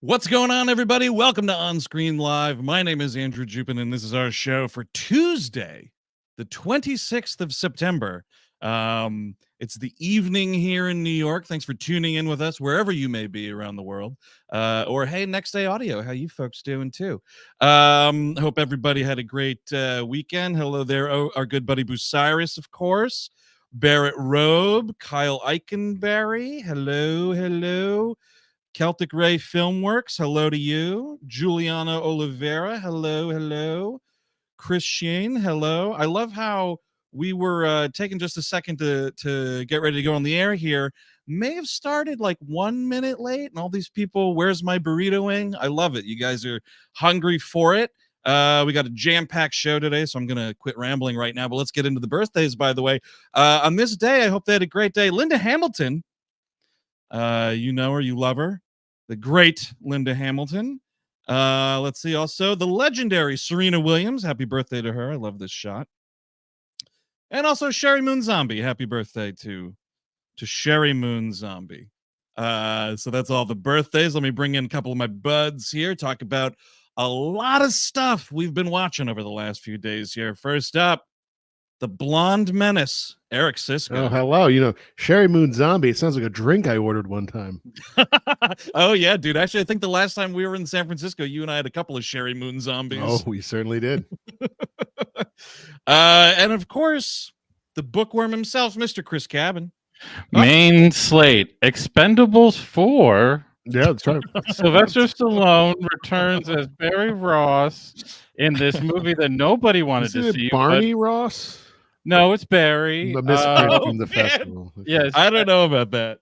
What's going on, everybody? Welcome to On Screen Live. My name is Andrew Jupin, and this is our show for Tuesday, the 26th of September. It's the evening here in New York. Thanks for tuning in with us, wherever you may be around the world. Or, hey, Next Day Audio, how you folks doing, too? Hope everybody had a great weekend. Hello there, our good buddy Bucyrus, of course. Barrett Robe, Kyle Eichenberry. Hello. Celtic Ray Filmworks, hello to you. Juliana Oliveira, hello. Chris Sheen, hello. I love how we were taking just a second to get ready to go on the air here. May have started like 1 minute late, and all these people, where's my burritoing? I love it. You guys are hungry for it. We got a jam-packed show today, so I'm going to quit rambling right now, but let's get into the birthdays, by the way. On this day, I hope they had a great day. Linda Hamilton, you know her, you love her. The great Linda Hamilton. Let's see also the legendary Serena Williams. Happy birthday to her. I love this shot. And also Sherry Moon Zombie. Happy birthday to Sherry Moon Zombie. So that's all the birthdays. Let me bring in a couple of my buds here. Talk about a lot of stuff we've been watching over the last few days here. First up, the Blonde Menace, Eric Sisko. Oh, hello. You know, Sherry Moon Zombie. It sounds like a drink I ordered one time. Oh, yeah, dude. Actually, I think the last time we were in San Francisco, you and I had a couple of Sherry Moon Zombies. Oh, we certainly did. And of course, the bookworm himself, Mr. Chris Cabin. Main slate, Expend4bles 4. Yeah, that's right. Sylvester Stallone returns as Barry Ross in this movie that nobody wanted to see. Barney Ross? No, it's Barry. The misprint from the festival. Yes. I don't know about that.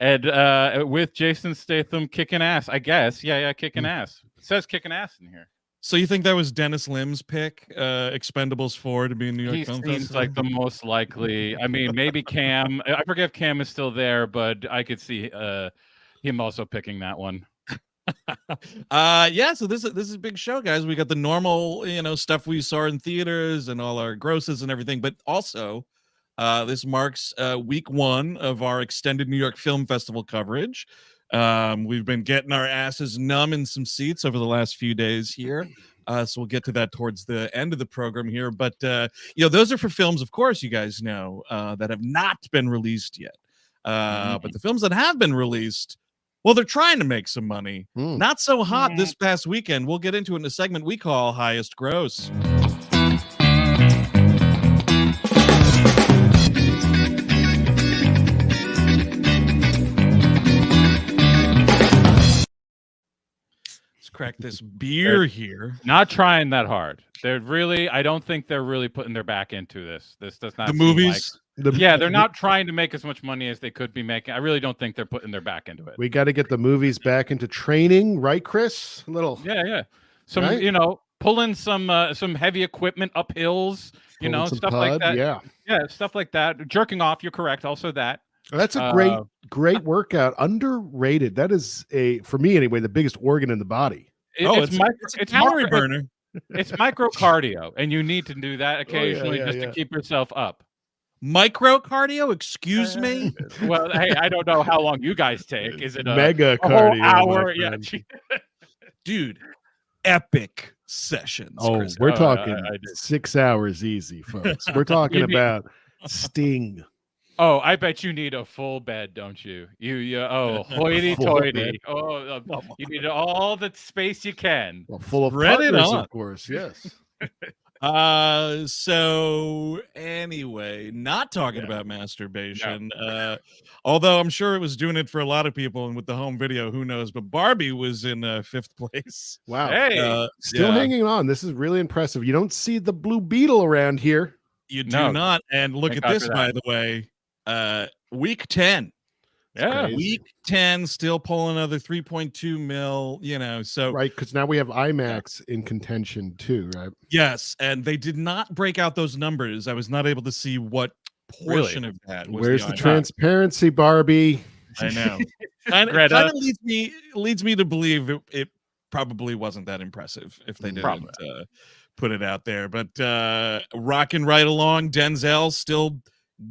And with Jason Statham kicking ass, I guess. Yeah, kicking ass. It says kicking ass in here. So you think that was Dennis Lim's pick, Expend4bles 4 to be in New York Film Festival? He seems like the most likely. I mean, maybe Cam. I forget if Cam is still there, but I could see him also picking that one. Yeah, so this is a big show, guys. We got the normal, stuff we saw in theaters and all our grosses and everything, but also this marks week 1 of our extended New York Film Festival coverage. We've been getting our asses numb in some seats over the last few days here. So we'll get to that towards the end of the program here. But, those are for films, of course, you guys know, that have not been released yet. But the films that have been released, well, they're trying to make some money. Not so hot this past weekend. We'll get into it in a segment we call Highest Gross. Let's crack this beer here. Not trying that hard. I don't think they're really putting their back into this. This does not The seem movies. They're not trying to make as much money as they could be making. I really don't think they're putting their back into it. We got to get the movies back into training, right, Chris? A little. Yeah. Some, right? Pulling some heavy equipment up hills, stuff like that. Yeah, stuff like that. Jerking off. You're correct. Also that. That's a great workout. Underrated. That is for me anyway, the biggest organ in the body. It's a calorie burner. It's micro cardio, and you need to do that occasionally to keep yourself up. Micro cardio? Excuse me? Well, hey, I don't know how long you guys take. Is it mega cardio? Whole hour? Yeah, dude, epic sessions. Oh, Chris. We're talking 6 hours easy, folks. We're talking about Sting. Oh, I bet you need a full bed, don't you? Hoity-toity. Oh, you need all the space you can. Well, full of partners, of course. Yes. So anyway, not talking about masturbation. Although I'm sure it was doing it for a lot of people, and with the home video, who knows? But Barbie was in 5th place. Wow. Hey, still hanging on. This is really impressive. You don't see the Blue Beetle around here. You do not. And look at this, by the way. Week 10. Yeah, week 10, still pulling another 3.2 mil, so right, because now we have IMAX in contention too, right? Yes, and they did not break out those numbers. I was not able to see what portion of that was. Where's the transparency, Barbie? I know. Kind of leads me to believe it probably wasn't that impressive if they didn't put it out there. But rocking right along, Denzel still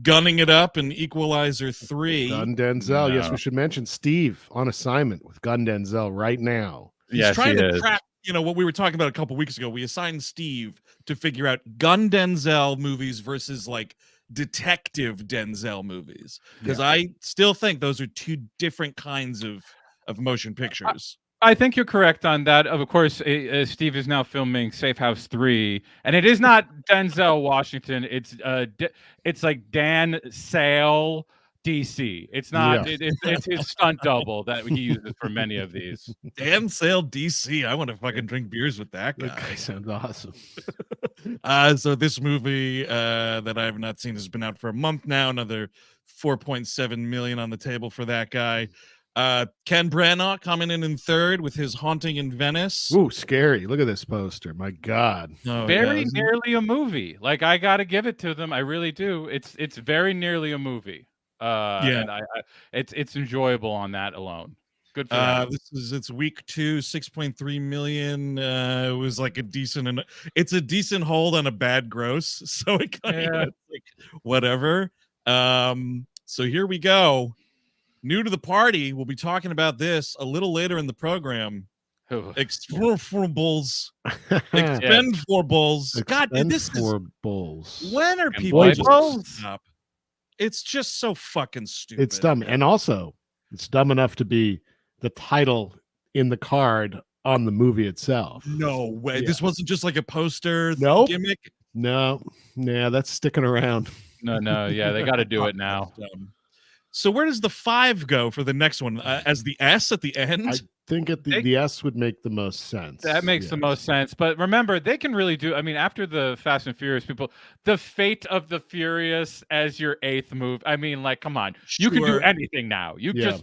gunning it up in Equalizer 3. Gun Denzel. Yes, No. we should mention Steve on assignment with Gun Denzel right now. He's Yes, trying he to is. crack, what we were talking about a couple weeks ago. We assigned Steve to figure out gun Denzel movies versus like detective Denzel movies. Because I still think those are two different kinds of motion pictures. I think you're correct on that. Of course, Steve is now filming Safe House 3, and it is not Denzel Washington. It's like Dan Sale DC. It's not. It's his stunt double that he uses for many of these. Dan Sale DC. I want to fucking drink beers with that That guy. guy sounds awesome. So this movie that I have not seen has been out for a month now. Another 4.7 million on the table for that guy. Ken Branagh coming in third with his Haunting in Venice. Ooh, scary. Look at this poster. My God. Oh, Very nearly a movie. Like, I got to give it to them. I really do. It's very nearly a movie. And it's enjoyable on that alone. Good for them. It's week 2, 6.3 million. It was like a decent, it's a decent hold on a bad gross. So it kind of like whatever. So here we go. New to the party, we'll be talking about this a little later in the program. Expend4bles. Expend4bles. God, this is Expend4bles. when are people Boy, just stop? It's just so fucking stupid. It's dumb. And also, it's dumb enough to be the title in the card on the movie itself. No way. Yeah. This wasn't just like a poster gimmick. No. Yeah, that's sticking around. No. Yeah, they got to do it now. So where does the 5 go for the next one? As the S at the end? I think the S would make the most sense. That makes the most sense. But remember, they can really do. I mean, after the Fast and Furious people, the Fate of the Furious as your 8th move. I mean, like, come on, you can do anything now. You just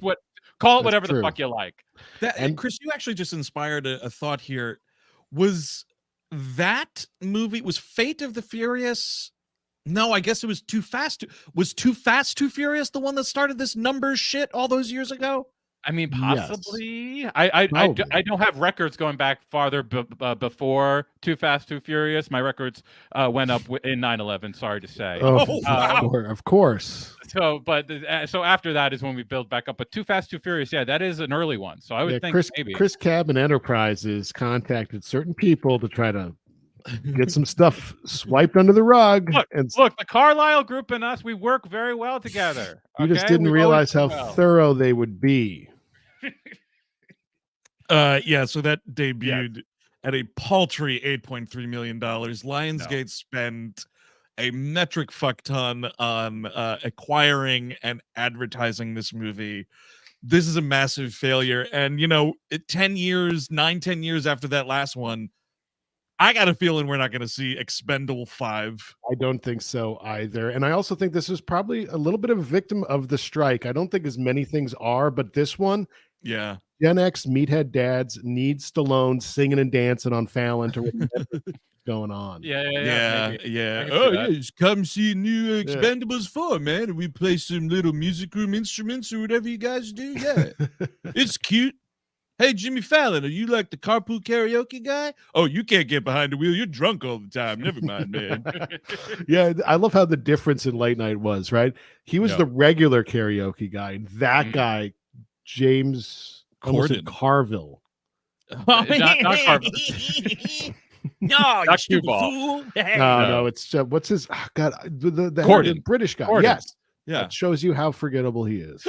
call it whatever the fuck you like. And Chris, you actually just inspired a thought here. Was that movie Fate of the Furious? No, I guess it was Too Fast. Was Too Fast, Too Furious the one that started this numbers shit all those years ago? I mean, possibly. Yes. I don't have records going back farther before Too Fast, Too Furious. My records went up in 9/11. Sorry to say. Of course. So after that is when we build back up. But Too Fast, Too Furious, that is an early one. So I would think maybe Chris Cabin Enterprises contacted certain people to try to get some stuff swiped under the rug. Look, the Carlyle Group and us, we work very well together. You just didn't realize how thorough they would be. So that debuted at a paltry $8.3 million. Lionsgate spent a metric fuck ton on acquiring and advertising this movie. This is a massive failure. And 10 years after that last one, I got a feeling we're not going to see Expendable 5. I don't think so either. And I also think this is probably a little bit of a victim of the strike. I don't think as many things are, but this one, Gen X meathead dads need Stallone singing and dancing on Fallon to remember what's going on. Yeah. Just come see new Expendables 4, man. And we play some little music room instruments or whatever you guys do. Yeah, it's cute. Hey, Jimmy Fallon, are you like the carpool karaoke guy? Oh, you can't get behind the wheel. You're drunk all the time. Never mind, man. Yeah, I love how the difference in late night was, right? He was the regular karaoke guy. And that guy, James Carville. Not Carville. No, not you fool. No, it's what's his God, the British guy. Corden. Yes. Yeah. That shows you how forgettable he is.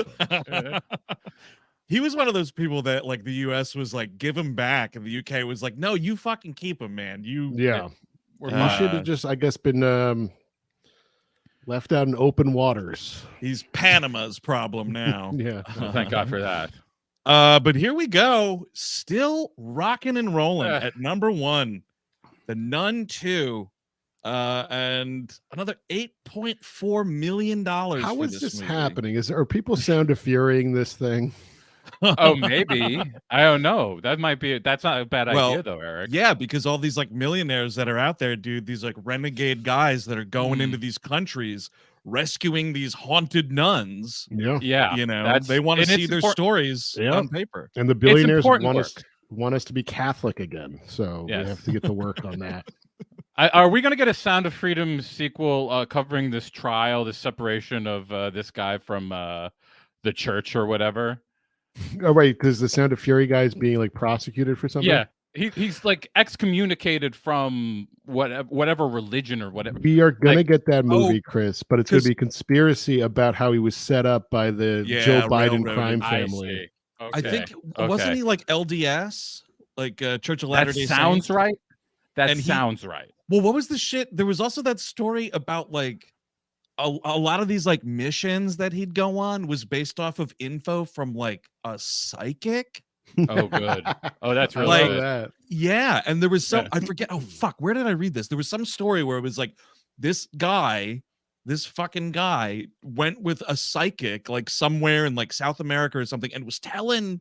He was one of those people that like the US was like, give him back. And the UK was like, no, you fucking keep him, man. You should have just, I guess, been left out in open waters. He's Panama's problem now. Thank God for that. But here we go. Still rocking and rolling at number 1. The Nun 2. And another $8.4 million. How is this happening? Are people sound defuriating this thing? Oh, maybe. I don't know. That's not a bad idea though, Eric. Yeah, because all these like millionaires that are out there, dude, these like renegade guys that are going into these countries rescuing these haunted nuns. Yeah. They want to see their stories on paper. And the billionaires want us to be Catholic again. So we have to get to work on that. Are we going to get a Sound of Freedom sequel covering this trial, this separation of this guy from the church or whatever? Oh, right, because the Sound of Fury guy is being like prosecuted for something. Yeah, he's like excommunicated from whatever religion or whatever. We are gonna Like, get that movie, Chris, but it's gonna be conspiracy about how he was set up by the Joe Biden crime family. Okay. I think wasn't he like LDS, like Church of Latter-day Saints? Sounds right. That sounds right. Well, what was the shit? There was also that story about like a lot of these like missions that he'd go on was based off of info from like a psychic. Oh, good. Oh, that's really like good. Yeah, and there was some I forget. Oh fuck, where did I read this? There was some story where it was like this fucking guy went with a psychic like somewhere in like South America or something and was telling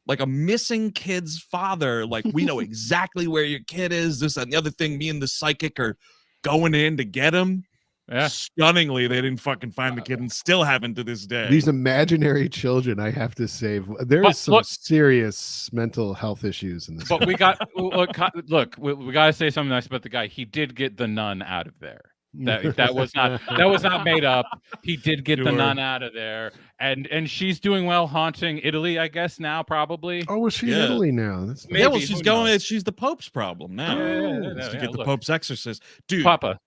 like a missing kid's father, like, we know exactly where your kid is, this and the other thing. Me and the psychic are going in to get him. Yeah. Stunningly, they didn't fucking find the kid and still haven't to this day. These imaginary children I have to save. There is some serious mental health issues in this. But we got look, we got to say something nice about the guy. He did get the nun out of there. That was not made up. He did get the nun out of there, and she's doing well, haunting Italy, I guess now probably. Oh, well, she's in Italy now. That's yeah, well, she's going. She's the Pope's problem now. To get the Pope's exorcist, dude. Papa.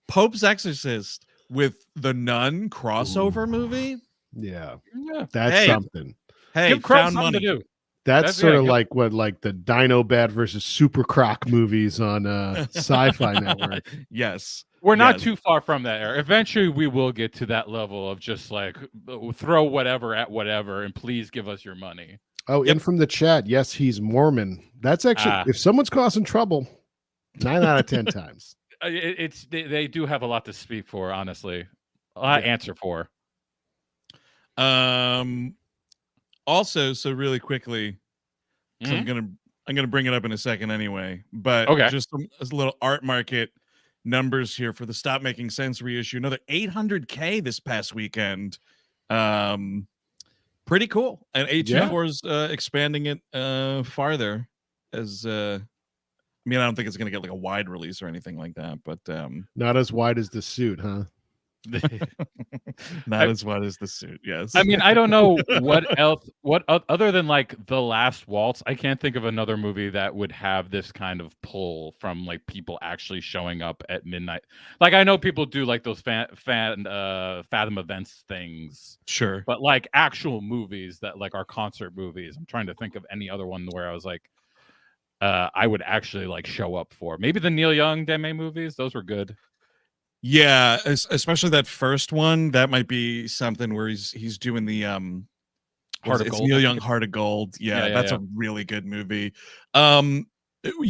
Pope's Exorcist with the Nun crossover movie. Yeah, that's something. Hey, give found something money. to do. That's sort of like what, like the Dino Bat versus Super Croc movies on Sci-Fi Network. Yes, we're not too far from that era. Eventually, we will get to that level of just like throw whatever at whatever, and please give us your money. Oh, and from the chat, yes, he's Mormon. That's actually if someone's causing trouble, 9 out of 10 times. They do have a lot to speak for, honestly. A lot to answer for. Also, so really quickly, I'm gonna bring it up in a second anyway. But just a little art market numbers here for the Stop Making Sense reissue. Another 800K this past weekend. Pretty cool. And A24 is expanding it farther as I mean, I don't think it's going to get like a wide release or anything like that, but not as wide as the suit, huh? Not as wide as the suit. Yes. I mean, I don't know what else, other than like The Last Waltz. I can't think of another movie that would have this kind of pull from like people actually showing up at midnight. Like, I know people do like those Fathom events things, sure, but like actual movies that like are concert movies. I'm trying to think of any other one where I was like, I would actually like show up for. Maybe the Neil Young Demme movies. Those were good. Yeah, especially that first one. That might be something where he's doing the Heart of Gold. Neil Young Heart of Gold. Yeah, that's a really good movie. You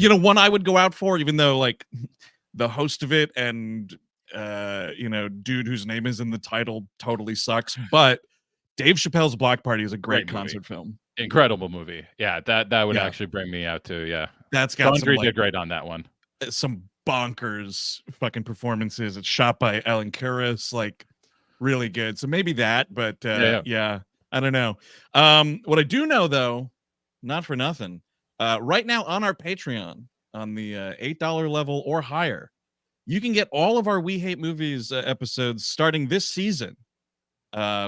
know, one I would go out for, even though like the host of it and you know, dude whose name is in the title totally sucks. But Dave Chappelle's Block Party is a great concert film. Incredible movie. Yeah, that would actually bring me out too. Yeah, that's got some, like, did great on that one. Some bonkers fucking performances. It's shot by Alan Kuras, like really good. So maybe that, but yeah, I don't know. What I do know though, not for nothing, right now on our Patreon, on the $8 level or higher, you can get all of our We Hate Movies episodes starting this season,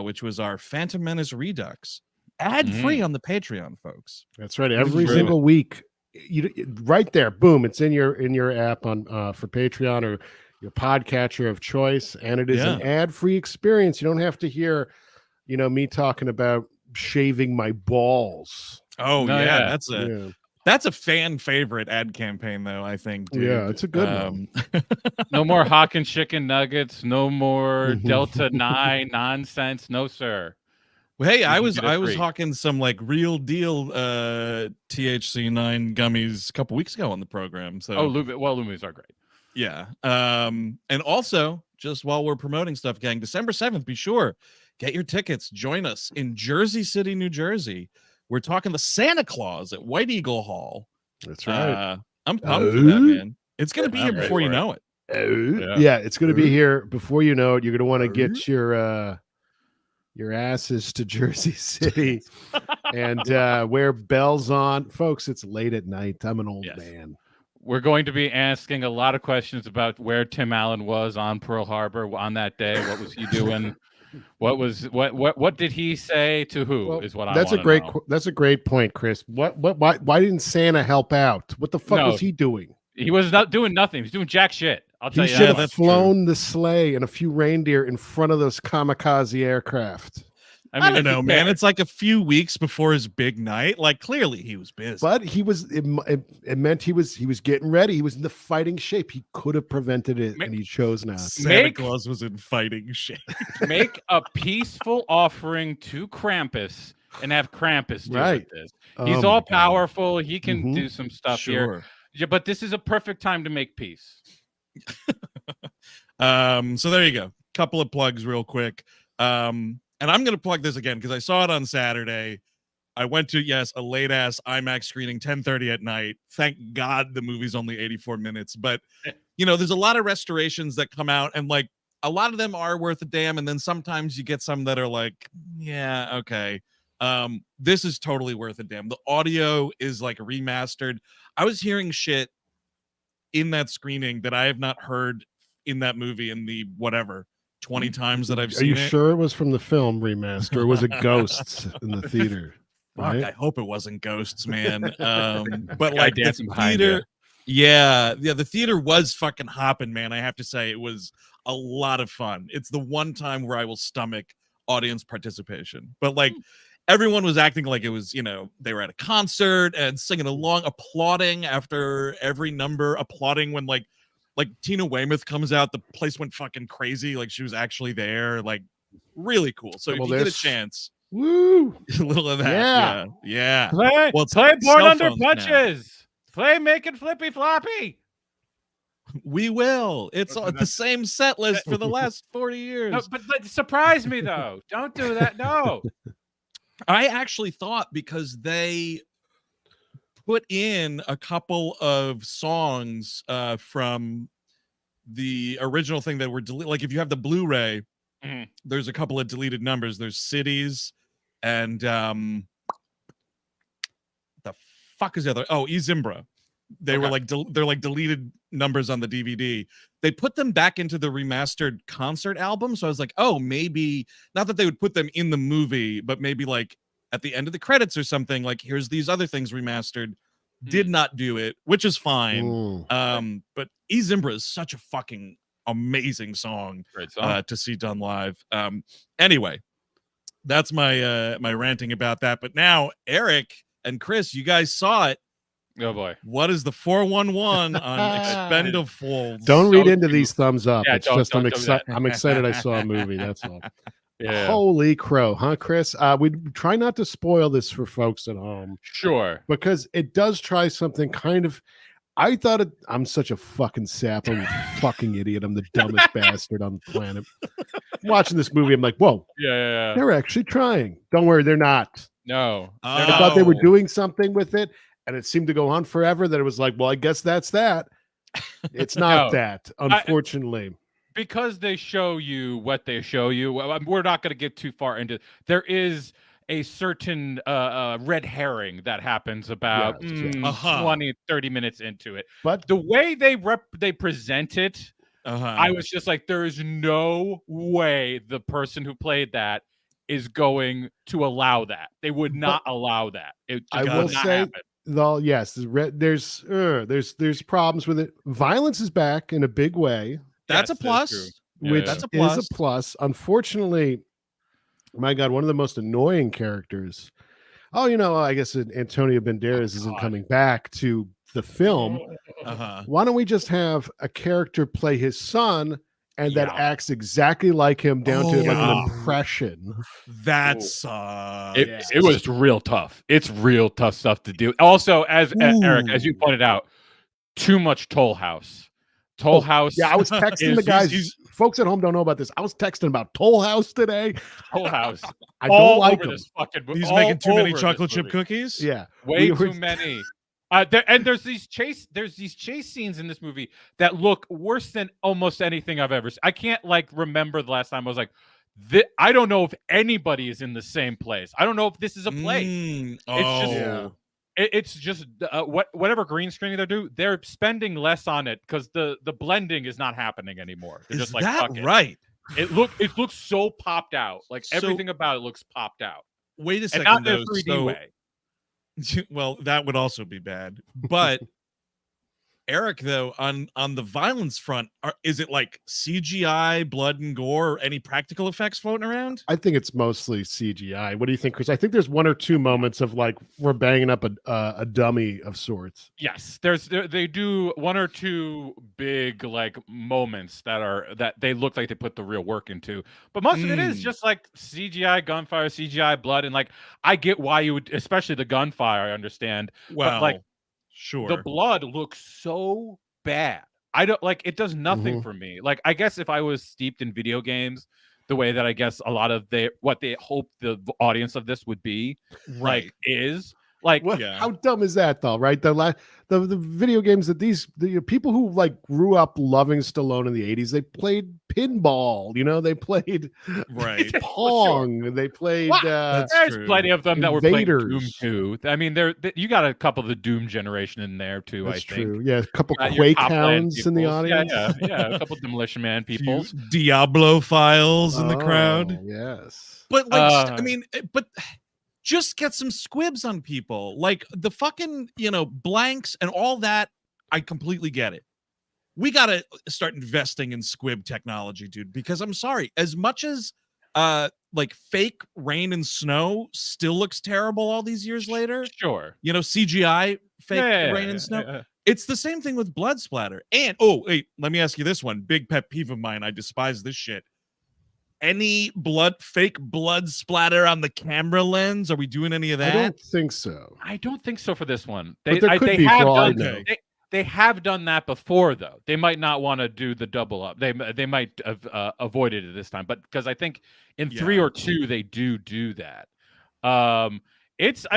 which was our Phantom Menace Redux, ad-free on the Patreon, folks. That's right. Every single week. You right there, boom, it's in your app on for Patreon or your podcatcher of choice, and it is an ad-free experience. You don't have to hear, you know, me talking about shaving my balls. Oh no, that's a fan favorite ad campaign though, I think, dude. Yeah, it's a good one. No more Hawking chicken nuggets, no more Delta 9 nonsense, no sir. Well, hey, I was hawking some like real deal THC 9 gummies a couple weeks ago on the program. So Lumis are great. Yeah. And also, just while we're promoting stuff, gang, December 7th, be sure, get your tickets. Join us in Jersey City, New Jersey. We're talking the Santa Claus at White Eagle Hall. That's right. I'm pumped for that, man. It's gonna be here before you know it. Yeah, it's gonna be here before you know it. You're gonna want to get your asses to Jersey City and wear bells on. Folks, it's late at night. I'm an old man. We're going to be asking a lot of questions about where Tim Allen was on Pearl Harbor on that day. What was he doing? What did he say to who? Well, is what I that's want a to great know. that's a great point, Chris. Why didn't Santa help out? What the fuck was he doing? He was not doing nothing. He's doing jack shit. I'll tell He you. should have flown the sleigh and a few reindeer in front of those kamikaze aircraft. I don't know, man. It's like a few weeks before his big night. Like, clearly he was busy. But he was. It meant he was getting ready. He was in the fighting shape. He could have prevented it, and he chose not. Santa Claus was in fighting shape. Make a peaceful offering to Krampus and have Krampus do this. He's all powerful. He can do some stuff here. Yeah, but this is a perfect time to make peace. So there you go. Couple of plugs real quick. And I'm going to plug this again because I saw it on Saturday. I went to, a late-ass IMAX screening, 10:30 at night. Thank God the movie's only 84 minutes. But, there's a lot of restorations that come out, and, like, a lot of them are worth a damn, and then sometimes you get some that are like, yeah, okay. This is totally worth a damn. The audio is, like, remastered. I was hearing shit in that screening that I have not heard in that movie in the 20 times that I've seen it. Are you sure it was from the film remaster, or was it Ghosts in the theater? Fuck, Right? I hope it wasn't Ghosts, man. But like the theater, the theater was fucking hopping, man. I have to say, it was a lot of fun. It's the one time where I will stomach audience participation. But like everyone was acting like it was, they were at a concert and singing along, applauding after every number, applauding when like Tina Weymouth comes out, the place went fucking crazy. Like she was actually there, like really cool. So if you get a chance, woo, a little of that. Yeah. Play Born Under Punches. Play Making Flippy Floppy. We will. It's the same set list for the last 40 years. No, but surprise me though. Don't do that. No. I actually thought because they put in a couple of songs from the original thing that were deleted. Like if you have the Blu-ray, there's a couple of deleted numbers. There's Cities and the fuck is the other? Oh, Zimbra. They were like they're like deleted numbers on the DVD. They put them back into the remastered concert album. So I was like, oh, maybe not that they would put them in the movie, but maybe like at the end of the credits or something, like here's these other things remastered. Did not do it, which is fine. But Zimbra is such a fucking amazing song, to see done live. Anyway, that's my my ranting about that. But now Eric and Chris, you guys saw it. Oh boy. What is the 411 on Expend4bles? Don't read into these thumbs up. Yeah, it's just I'm I'm excited I saw a movie. That's all. Yeah. Holy crow, huh, Chris? We try not to spoil this for folks at home. Sure. Because it does try something kind of. I thought I'm such a fucking sap. I'm a fucking idiot. I'm the dumbest bastard on the planet. Watching this movie, I'm like, whoa. Yeah. They're actually trying. Don't worry, they're not. No. I thought they were doing something with it, and it seemed to go on forever. That it was like, well, I guess that's that. It's not that, unfortunately. Because they show you what they show you, we're not going to get too far into. There is a certain red herring that happens about 20, 30 minutes into it. But the way they present it, I was just like, there is no way the person who played that is going to allow that. They would not allow that. It just I will say, happen. Though, yes, there's problems with it. Violence is back in a big way. That's a plus. Which is a plus. Unfortunately, my God, one of the most annoying characters. Oh, I guess Antonio Banderas isn't coming back to the film. Why don't we just have a character play his son and that acts exactly like him down to like an impression? That's it was real tough. It's real tough stuff to do. Also, as Eric, as you pointed out, too much Toll House. Toll House. Yeah, I was texting the guys. Folks at home don't know about this. I was texting about Toll House today. Toll House. I don't like him. He's making too many chocolate chip cookies. Yeah, way too many. And there's these chase scenes in this movie that look worse than almost anything I've ever seen. I can't remember the last time I was like, I don't know if anybody is in the same place. I don't know if this is a place. It's just It's just whatever green screening they do, they're spending less on it because the blending is not happening anymore. They're just like, that fuck right? It looks so popped out. Like everything about it looks popped out. Wait a second, and not though. in a 3D way. Well, that would also be bad. But Eric, though, on the violence front, is it like CGI, blood and gore, or any practical effects floating around? I think it's mostly CGI. What do you think, Chris? I think there's one or two moments of like we're banging up a dummy of sorts. Yes, they do one or two big like moments that they look like they put the real work into, but most of it is just like CGI gunfire, CGI blood, and like I get why you would, especially the gunfire. I understand, but like. Sure. The blood looks so bad. I don't like it does nothing for me. Like I guess if I was steeped in video games, the way that I guess a lot of what they hope the audience of this would be, like is like how dumb is that though, right? The video games that the people who like grew up loving Stallone in the 80s, they played pinball, they played Pong, sure. they played there's plenty of them that were playing Doom too. I mean, you got a couple of the Doom generation in there too. That's I think true. Yeah, a couple Quake hounds in the audience. Yeah, a couple Demolition Man people, Diablo files in the crowd. Yes, but like I mean, but just get some squibs on people, like the fucking blanks and all that. I completely get it. We gotta start investing in squib technology, dude, because I'm sorry, as much as like fake rain and snow still looks terrible all these years later, sure, CGI fake rain and snow, it's the same thing with blood splatter. And wait, let me ask you this one big pet peeve of mine. I despise this shit. Any fake blood splatter on the camera lens? Are we doing any of that? I don't think so. I don't think so for this one. They have done that before, though. They might not want to do the double up. They might have avoided it this time, but because I think in 3 or 2 they do that. It's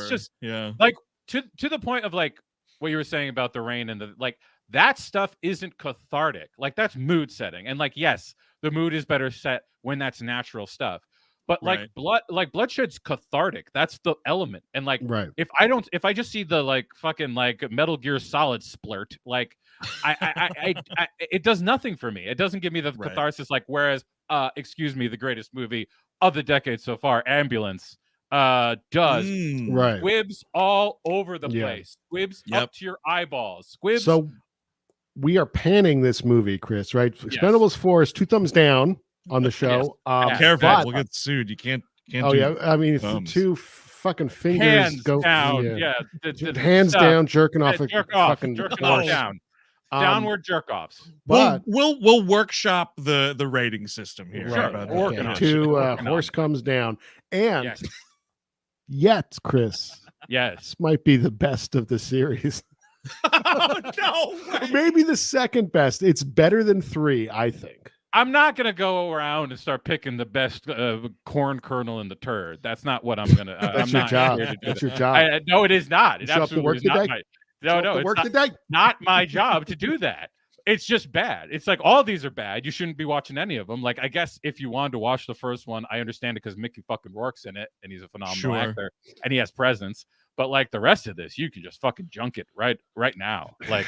just like to the point of like what you were saying about the rain and the like. That stuff isn't cathartic. Like that's mood setting, and like yes, the mood is better set when that's natural stuff. But like bloodshed's cathartic. That's the element. And like if I just see the like fucking like Metal Gear Solid splurt, like I it does nothing for me. It doesn't give me the catharsis. Like whereas excuse me, the greatest movie of the decade so far, Ambulance, does. Squibs all over the place. Squibs up to your eyeballs. Squibs. So we are panning this movie, Chris, right? Expend4bles 4 is 2 thumbs down on the show. Careful, we'll get sued. You can't I mean, it's 2 fucking fingers hands go down. Hands down, jerking off jerking off down. Downward jerk offs. But we'll workshop the rating system here. Sure. Horse comes down. And yet, Chris, this might be the best of the series. Oh, no way. Maybe the second best. It's better than 3, I think. I'm not gonna go around and start picking the best corn kernel in the turd. That's not what I'm gonna. That's your job. That's your job. No, it is not. It absolutely is not. It's not my job to do that. It's just bad. It's like all these are bad. You shouldn't be watching any of them. Like I guess if you wanted to watch the first one, I understand it because Mickey fucking Rourke's in it and he's a phenomenal actor and he has presence. But like the rest of this, you can just fucking junk it right now. Like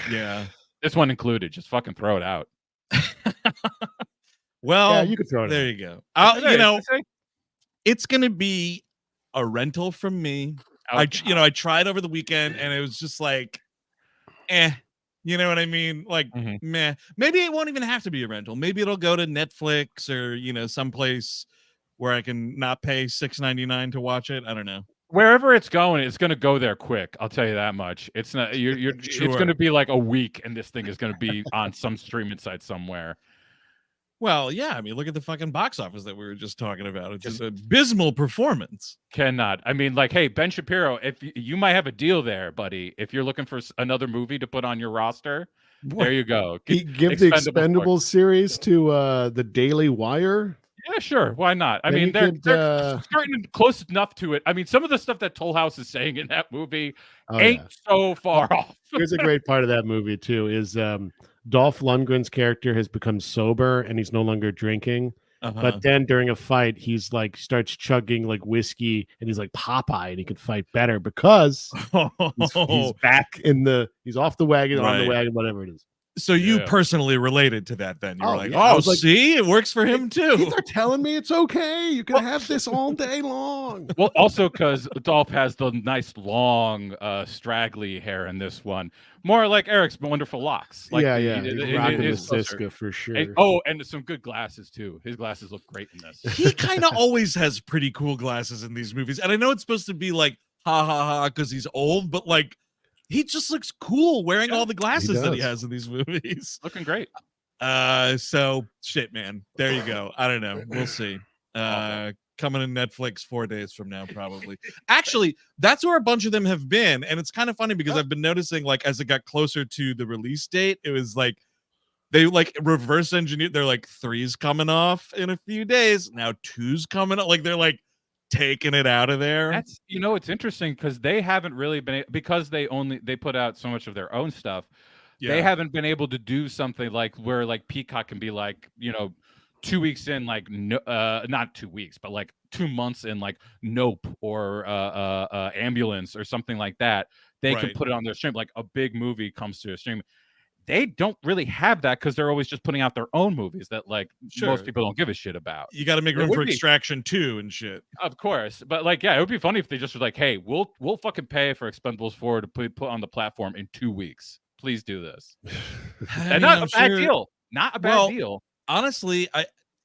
this one included. Just fucking throw it out. Well, you can throw it. There you go. It's gonna be a rental from me. I tried over the weekend and it was just like, you know what I mean? Like, meh. Maybe it won't even have to be a rental. Maybe it'll go to Netflix or someplace where I can not pay $6.99 to watch it. I don't know. Wherever it's going to go there quick. I'll tell you that much. It's not. It's going to be like a week, and this thing is going to be on some streaming site somewhere. Well, yeah. I mean, look at the fucking box office that we were just talking about. It's just an abysmal performance. Cannot. I mean, like, hey, Ben Shapiro, if you might have a deal there, buddy. If you're looking for another movie to put on your roster, there you go. Give the Expend4bles series to the Daily Wire. Yeah, sure. Why not? I mean, they're starting close enough to it. I mean, some of the stuff that Toll House is saying in that movie ain't so far off. Here's a great part of that movie, too, is Dolph Lundgren's character has become sober and he's no longer drinking. But then during a fight, he's like starts chugging like whiskey, and he's like Popeye, and he can fight better because he's back in he's off the wagon, on the wagon, whatever it is. So you personally related to that then? You were like, yeah. oh, see, it works for him too. They're telling me it's okay. You can have this all day long. Well, also because Dolph has the nice long, straggly hair in this one. More like Eric's wonderful locks. Like He's rocking the Siska for sure. And some good glasses too. His glasses look great in this. He kind of always has pretty cool glasses in these movies. And I know it's supposed to be like, ha ha ha, because he's old, but like, he just looks cool wearing all the glasses that he has in these movies. Looking great. So shit, man. There you go. I don't know. We'll see. Coming to Netflix 4 days from now, probably. Actually, that's where a bunch of them have been. And it's kind of funny because I've been noticing, like, as it got closer to the release date, it was like they like reverse engineered. They're like 3's coming off in a few days. Now 2's coming up. Like they're like taking it out of there. That's it's interesting because they haven't really been because they put out so much of their own stuff. They haven't been able to do something like where like Peacock can be like 2 weeks in, like not 2 weeks, but like 2 months in, like Nope or Ambulance or something like that. They can put it on their stream. Like a big movie comes to a stream. They don't really have that because they're always just putting out their own movies that like most people don't give a shit about. You got to make room for Extraction 2 and shit. Of course, but like, it would be funny if they just were like, "Hey, we'll fucking pay for Expend4bles 4 to put on the platform in 2 weeks. Please do this." And not a bad deal. Not a bad deal. Honestly,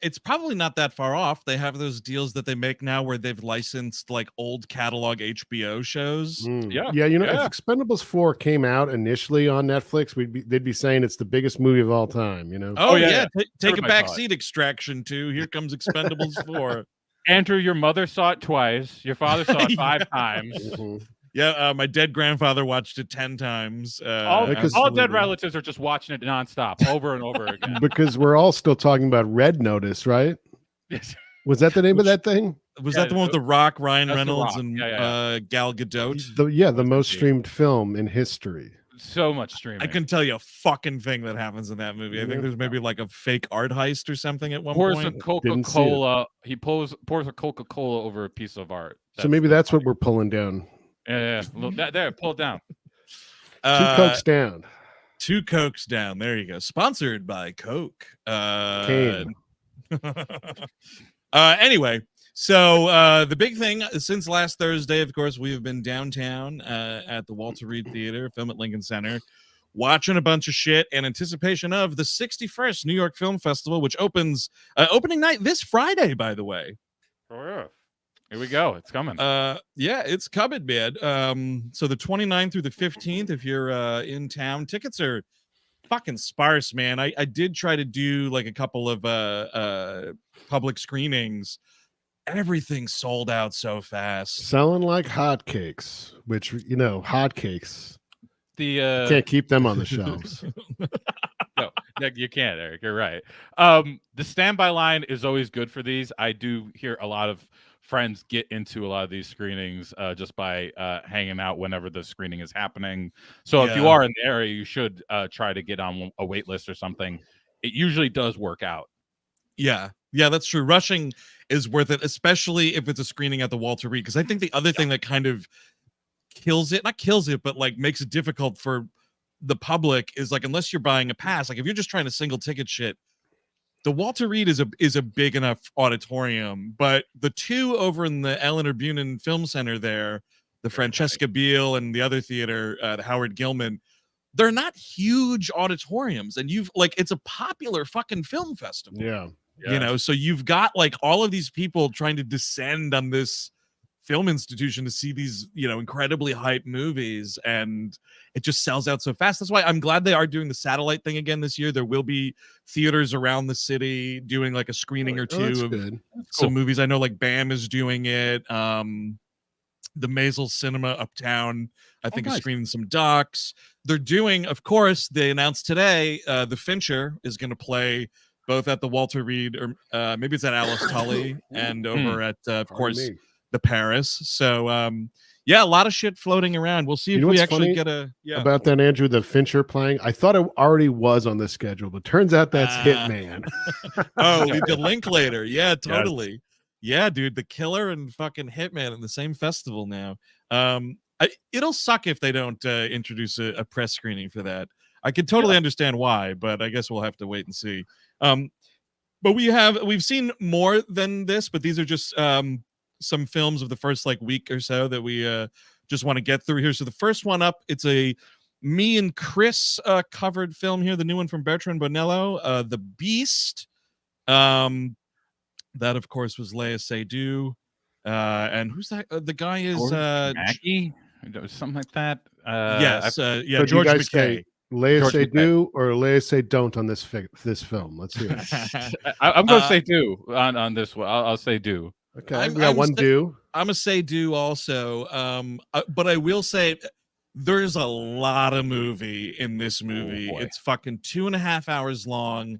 it's probably not that far off. They have those deals that they make now where they've licensed like old catalog HBO shows. If Expend4bles 4 came out initially on Netflix, they'd be saying it's the biggest movie of all time. Take a back seat, Extraction 2. Here comes Expend4bles 4. Andrew, your mother saw it twice. Your father saw it 5 times. My dead grandfather watched it 10 times. All dead relatives are just watching it nonstop, over and over again. Because we're all still talking about Red Notice, right? Yes. Was that the name of that thing? Was that the one with The Rock, Ryan Reynolds, and Gal Gadot? The most streamed film in history. So much streaming. I can tell you a fucking thing that happens in that movie. I think there's maybe like a fake art heist or something at one point. A Coca-Cola. He pours a Coca-Cola over a piece of art. So maybe that's what we're pulling down. Yeah. There, pull it down. 2 Cokes down. 2 Cokes down. There you go. Sponsored by Coke. Anyway, so the big thing since last Thursday, of course, we have been downtown at the Walter Reed Theater, Film at Lincoln Center, watching a bunch of shit in anticipation of the 61st New York Film Festival, which opens opening night this Friday, by the way. Oh, yeah. Here we go. It's coming. It's coming, man. So the 29th through the 15th, if you're in town, tickets are fucking sparse, man. I did try to do like a couple of public screenings. Everything sold out so fast. Selling like hotcakes, which hotcakes. You can't keep them on the shelves. No, you can't, Eric. You're right. The standby line is always good for these. I do hear a lot of friends get into a lot of these screenings just by hanging out whenever the screening is happening. So if you are in the area, you should try to get on a wait list or something. It usually does work out. Yeah, that's true. Rushing is worth it, especially if it's a screening at the Walter Reed. Because I think the other thing that kind of not kills it, but like makes it difficult for the public is like, unless you're buying a pass, like if you're just trying to single ticket shit, the Walter Reed is a big enough auditorium, but the 2 over in the Eleanor Bunin Film Center there, the Francesca Beale and the other theater, the Howard Gilman, they're not huge auditoriums, and it's a popular fucking film festival. Yeah. So you've got like all of these people trying to descend on this film institution to see these, incredibly hyped movies, and it just sells out so fast. That's why I'm glad they are doing the satellite thing again this year. There will be theaters around the city doing like a screening or 2 of some movies. I know like BAM is doing it. The Maisel Cinema Uptown, I think, is screening some docs. They're doing, of course, they announced today, the Fincher is going to play both at the Walter Reed, or maybe it's at Alice Tully, and over at, of course, the Paris. So yeah, a lot of shit floating around. We'll see if we actually get a about that, Andrew, the Fincher playing. I thought it already was on the schedule, but turns out that's Hitman. Oh, the Linklater. Yeah, totally. Yeah, dude, the Killer and fucking Hitman in the same festival now. It'll suck if they don't introduce a press screening for that. I can totally understand why, but I guess we'll have to wait and see. But we've seen more than this, but these are just some films of the first like week or so that we just want to get through here. So the first one up, it's a me and Chris covered film here, the new one from Bertrand Bonello, The Beast. That of course was Léa Seydoux. And who's that? The guy is Mackie? Something like that. Yes, yeah, so George McKay. Léa Seydoux or Léa Seydoux on this film? Let's hear it. I'm going to say do on this one. I'll say do. Okay, we got one do. I'm gonna say do also. But I will say there's a lot of movie in this movie. It's fucking 2.5 hours long.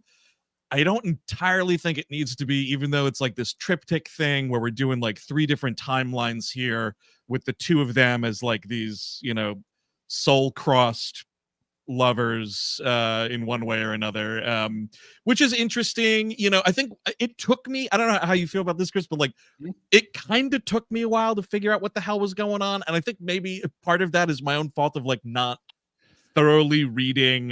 I don't entirely think it needs to be, even though it's like this triptych thing where we're doing like 3 different timelines here with the 2 of them as like these, you know, soul-crossed lovers in one way or another, which is interesting. You know, I think it took me, I don't know how you feel about this, Chris, but like it kind of took me a while to figure out what the hell was going on, and I think maybe part of that is my own fault of like not thoroughly reading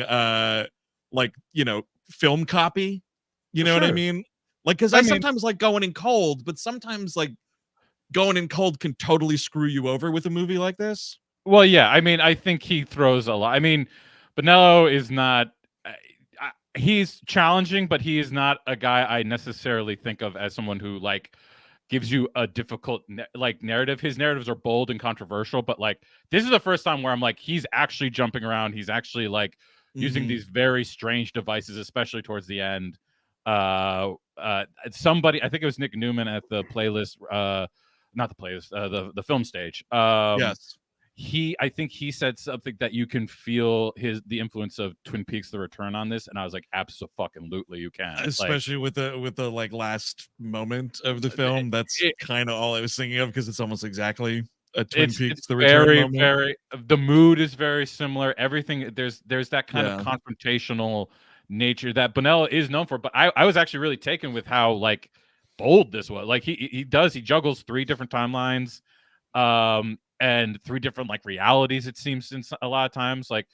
like, you know, film copy, you know what I mean? Like, because I sometimes like going in cold, but sometimes like going in cold can totally screw you over with a movie like this. Well, yeah, I mean, I think he throws a lot. I mean, Bonello is not, he's challenging, but he is not a guy I necessarily think of as someone who like gives you a difficult like narrative. His narratives are bold and controversial, but like this is the first time where I'm like, he's actually jumping around. He's actually like using these very strange devices, especially towards the end. Somebody, I think it was Nick Newman at the playlist, not the playlist, the film stage. Yes. I think he said something that you can feel the influence of Twin Peaks: The Return on this, and I was like, absolutely, you can. Especially like, with the like last moment of the film. That's kind of all I was thinking of, because it's almost exactly a Twin Peaks: The Return moment. Very. The mood is very similar. Everything there's that kind of confrontational nature that Bonello is known for. But I was actually really taken with how like bold this was. Like he juggles 3 different timelines. And 3 different like realities, it seems, in a lot of times. Like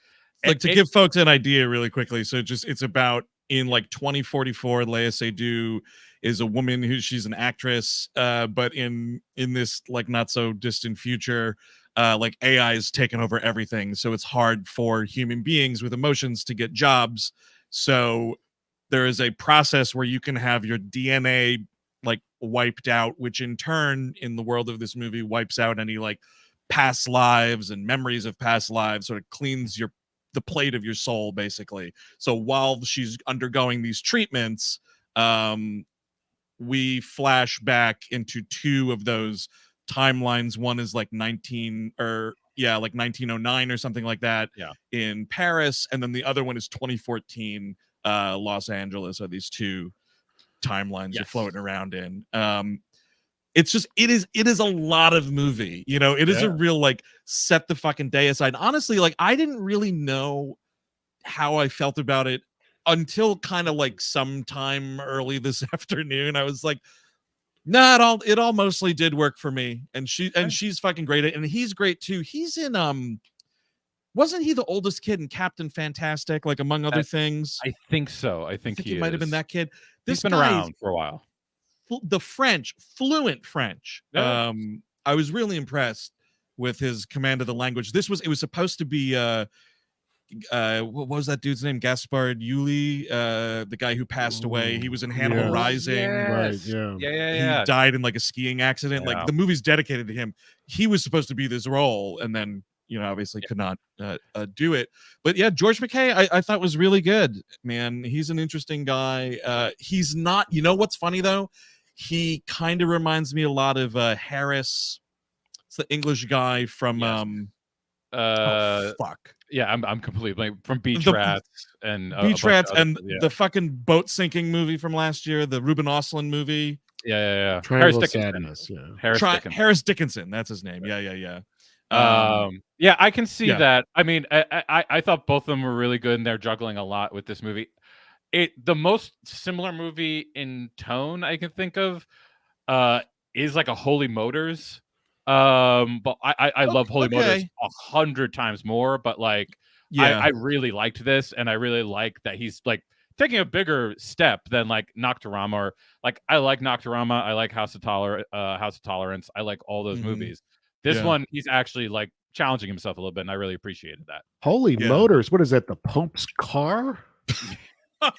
to give folks an idea really quickly, so it's about in like 2044, Léa Seydoux is a woman she's an actress, but in this like not so distant future, like AI is taken over everything, so it's hard for human beings with emotions to get jobs. So there is a process where you can have your DNA like wiped out, which in turn, in the world of this movie, wipes out any like past lives and memories of past lives, sort of cleans the plate of your soul, basically. So while she's undergoing these treatments, we flash back into 2 of those timelines. One is like 1909 or something like that, in Paris, and then the other one is 2014 Los Angeles. Are these 2 timelines you're floating around in. It's just it is a lot of movie, you know. It is a real like set the fucking day aside. Honestly, like I didn't really know how I felt about it until kind of like sometime early this afternoon. I was like, nah, it all mostly did work for me. And she's fucking great, and he's great too. He's in wasn't he the oldest kid in Captain Fantastic, like among other things? I think so. I think he might have been that kid. He's been around for a while. The fluent French. I was really impressed with his command of the language. It was supposed to be what was that dude's name? Gaspard Ulliel, the guy who passed away. He was in Hannibal Rising. Right, He died in like a skiing accident. Like the movie's dedicated to him. He was supposed to be this role, and then, you know, obviously could not do it. But yeah, George McKay, I thought was really good, man. He's an interesting guy. He's not, you know what's funny though? He kind of reminds me a lot of Harris. It's the English guy from yeah, I'm completely from Beach Rats and the fucking boat sinking movie from last year, the Ruben Östlund movie. Yeah. Triangle of Sadness. Yeah. Harris Dickinson. That's his name. Yeah. Yeah, I can see that. I mean, I thought both of them were really good, and they're juggling a lot with this movie. The most similar movie in tone I can think of is like a Holy Motors. But I love Holy Motors 100 times more. But like, I really liked this, and I really like that he's like taking a bigger step than like Nocturama. Or like, I like Nocturama, I like House of Tolerance, I like all those movies. This one, he's actually like challenging himself a little bit, and I really appreciated that. Holy Motors, what is that? The Pope's car?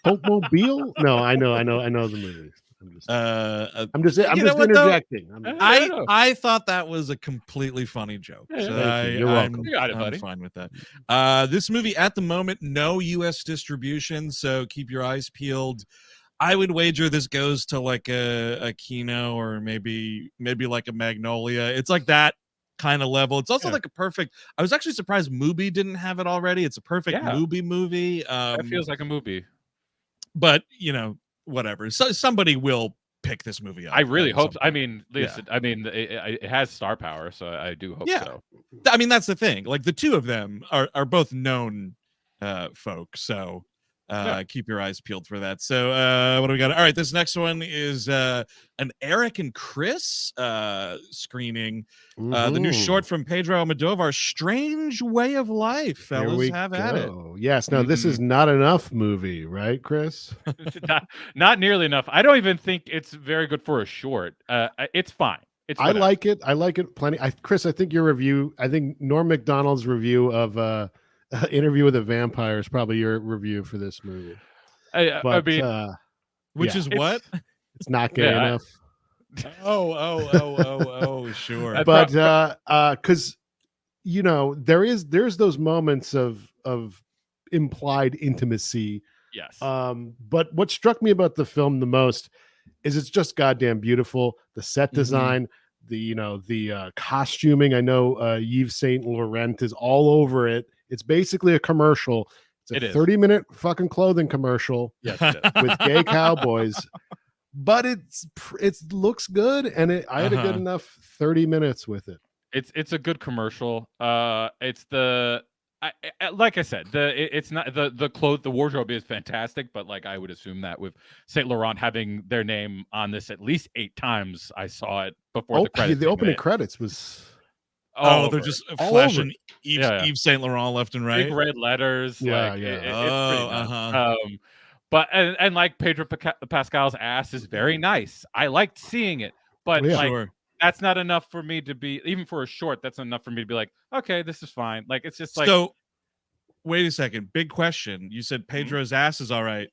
Pope Mobile? No, I know the movies. I'm just interjecting. I thought that was a completely funny joke. So you're welcome. You got it, buddy. I'm fine with that. This movie at the moment, no U.S. distribution, so keep your eyes peeled. I would wager this goes to like a Kino or maybe like a Magnolia. It's like that kind of level. It's also like a perfect. I was actually surprised Mubi didn't have it already. It's a perfect Mubi movie. It feels like a movie. But whatever. So somebody will pick this movie up. I really hope. I mean, listen. I mean, it has star power, so I do hope so. I mean, that's the thing. Like the two of them are both known folk, so keep your eyes peeled for that. So what do we got? All right, this next one is an Eric and Chris screening. The new short from Pedro Almodóvar, Strange Way of Life. Fellas, have at it. Yes. Now this is not enough movie, right, Chris? not nearly enough. I don't even think it's very good for a short. It's fine. I like it. I like it plenty. Chris, I think your review. I think Norm Macdonald's review of Interview with a Vampire is probably your review for this movie. I mean, which is what? It's not good enough. Sure. But because there's those moments of implied intimacy. Yes. But what struck me about the film the most is it's just goddamn beautiful. The set design, the costuming. I know Yves Saint Laurent is all over it. It's basically a commercial. It's a 30-minute fucking clothing commercial with gay cowboys. But it looks good, and I had a good enough 30 minutes with it. It's a good commercial. It's like I said, it's not the wardrobe is fantastic, but like I would assume that with Saint Laurent having their name on this at least 8 times, I saw it before the credits. The opening credits was. They're just flashing Yves Saint Laurent left and right. Big red letters. Yeah, it's but and like Pedro Pascal's ass is very nice. I liked seeing it, but that's not enough for me to be, even for a short, that's enough for me to be like, okay, this is fine. Like it's just like. So, wait a second. Big question. You said Pedro's ass is all right.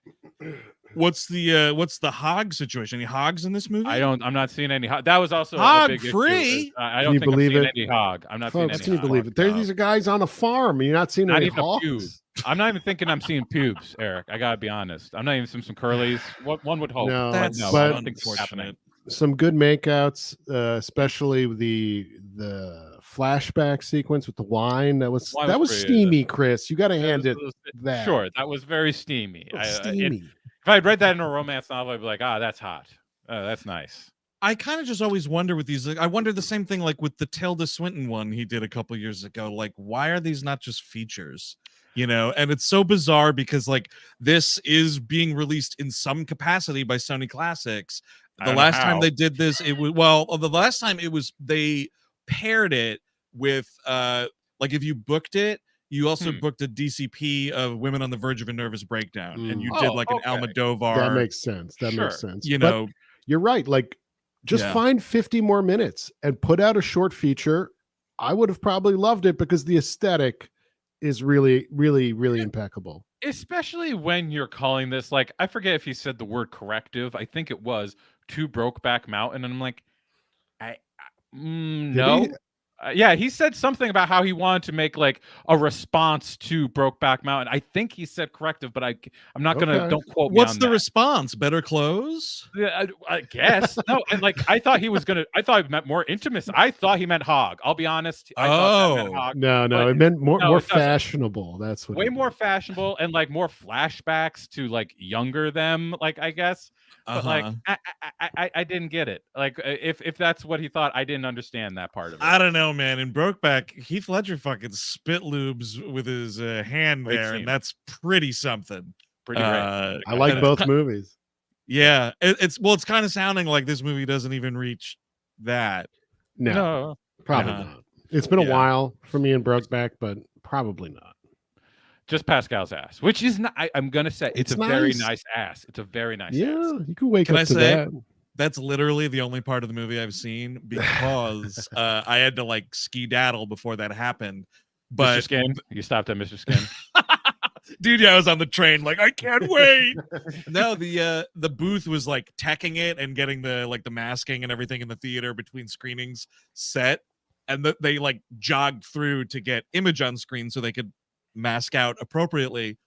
What's the hog situation? Any hogs in this movie? I'm not seeing any hog. That was also hog a big free. Issue. I don't think I'm seeing any hog. I'm not seeing any. Can you believe it? These are guys on a farm. You're not seeing any hogs. I'm not even thinking I'm seeing pubes, Eric. I gotta be honest. I'm not even seeing some curlies. What one would hope. No, I don't think it's happening. Some good makeouts, especially the flashback sequence with the wine. That was steamy, Chris. You got to hand it that. Sure, that was very steamy. Steamy. If I'd read that in a romance novel, I'd be like, that's hot. That's nice. I kind of just always wonder with these. Like, I wonder the same thing like with the Tilda Swinton one he did a couple years ago. Like, why are these not just features? And it's so bizarre because like this is being released in some capacity by Sony Classics. The last time they did this, it was the last time it was they paired it with like if you booked it, you also booked a DCP of Women on the Verge of a Nervous Breakdown, and you did like an Almodóvar. That makes sense. Makes sense. But you're right. Like, just find 50 more minutes and put out a short feature. I would have probably loved it because the aesthetic is really, really, really impeccable. Especially when you're calling this, like, I forget if he said the word corrective. I think it was to Brokeback Mountain, and I'm like, no. He said something about how he wanted to make like a response to Brokeback Mountain. I think he said corrective, but I'm not gonna. Don't quote me. What's on the that. Response? Better clothes? Yeah, I guess. No, and like I thought he was gonna. I thought he meant more intimacy. I thought he meant hog. I'll be honest. I thought that meant hog. No, it meant more fashionable. That's what. Way more fashionable and like more flashbacks to like younger them. Like I guess. But like, I didn't get it. Like, if that's what he thought, I didn't understand that part of it. I don't know, man. In Brokeback, Heath Ledger fucking spit lubes with his hand Great there, scene. and that's pretty something. Pretty great. I like both movies. Yeah, it's kind of sounding like this movie doesn't even reach that. No, probably not. It's been a while for me in Brokeback, but probably not. Just Pascal's ass, which is not. I'm gonna say it's a very nice ass. It's a very nice ass. Yeah, you can wake up to that. That's literally the only part of the movie I've seen because I had to like skedaddle before that happened. But Mr. Skin, you stopped at Mr. Skin. Dude, yeah, I was on the train, like I can't wait. No, the booth was like teching it and getting the masking and everything in the theater between screenings set, and they like jogged through to get image on screen so they could mask out appropriately,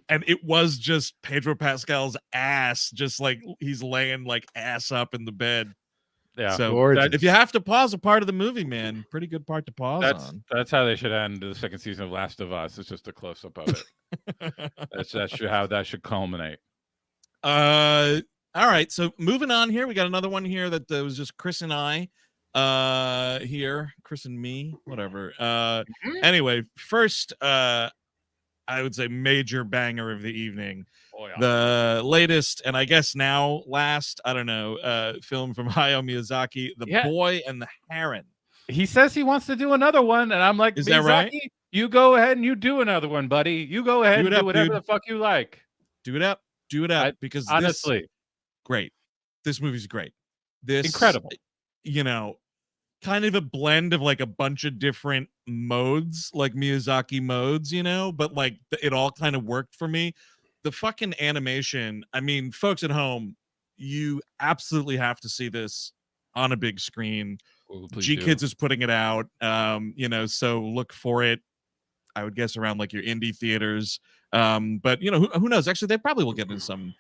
and it was just Pedro Pascal's ass, just like he's laying like ass up in the bed. Yeah, so if you have to pause a part of the movie, man, pretty good part to pause on. That's how they should end the second season of Last of Us. It's just a close up of it. That's how that should culminate. All right, so moving on here, we got another one here that was just Chris and I here, Chris and me, whatever. Anyway, first I would say major banger of the evening. Oh, yeah. The latest, and I guess now last, I don't know, film from Hayao Miyazaki, The Boy and the Heron. He says he wants to do another one, and I'm like, is Miyazaki, that right? You go ahead and you do another one, buddy. You go ahead and do whatever the fuck you like. Do it up, because honestly, great. This movie's great. This incredible. You know, kind of a blend of like a bunch of different modes, like Miyazaki modes, you know, but like it all kind of worked for me. The fucking animation, I mean, folks at home, you absolutely have to see this on a big screen. G-Kids is putting it out, you know, so look for it, I would guess, around like your indie theaters. But you know, who knows? Actually, they probably will get in some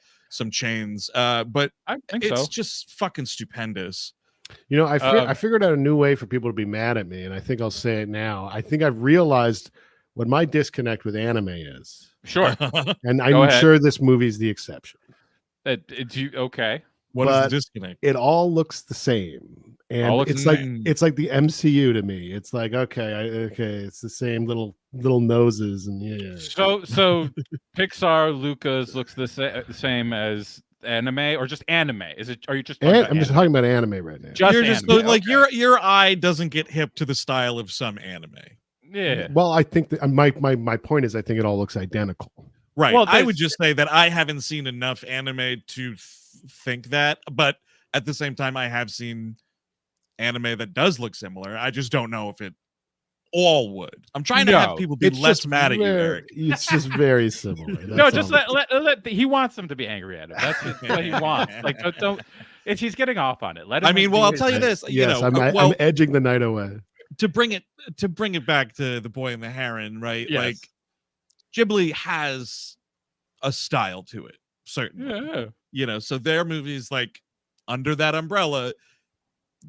chains. But I think it's just fucking stupendous. You know, I figured out a new way for people to be mad at me, and I think I'll say it now. I think I've realized what my disconnect with anime is. Sure. And I'm sure this movie's the exception. Okay. What is the disconnect? It all looks the same. And it's like the MCU to me. It's like, okay, it's the same little noses and yeah. So Pixar Lucas looks the same as anime, or just anime? Are you just I'm just talking about anime right now. Just like your eye doesn't get hip to the style of some anime. Yeah. Well, I think that my point is I think it all looks identical. Right. Well, I would just say that I haven't seen enough anime to think that, but at the same time, I have seen anime that does look similar. I just don't know if it all would. I'm trying to have people be less mad at you, Eric. It's just very similar. No, just let he wants them to be angry at him. That's what he wants. Like don't he's getting off on it. Let him. I mean, well, I'll tell you this. Yes, you know, I'm edging the night away. To bring it back to The Boy and the Heron, right? Yes. Like Ghibli has a style to it, certainly. Yeah. You know, so their movies, like under that umbrella,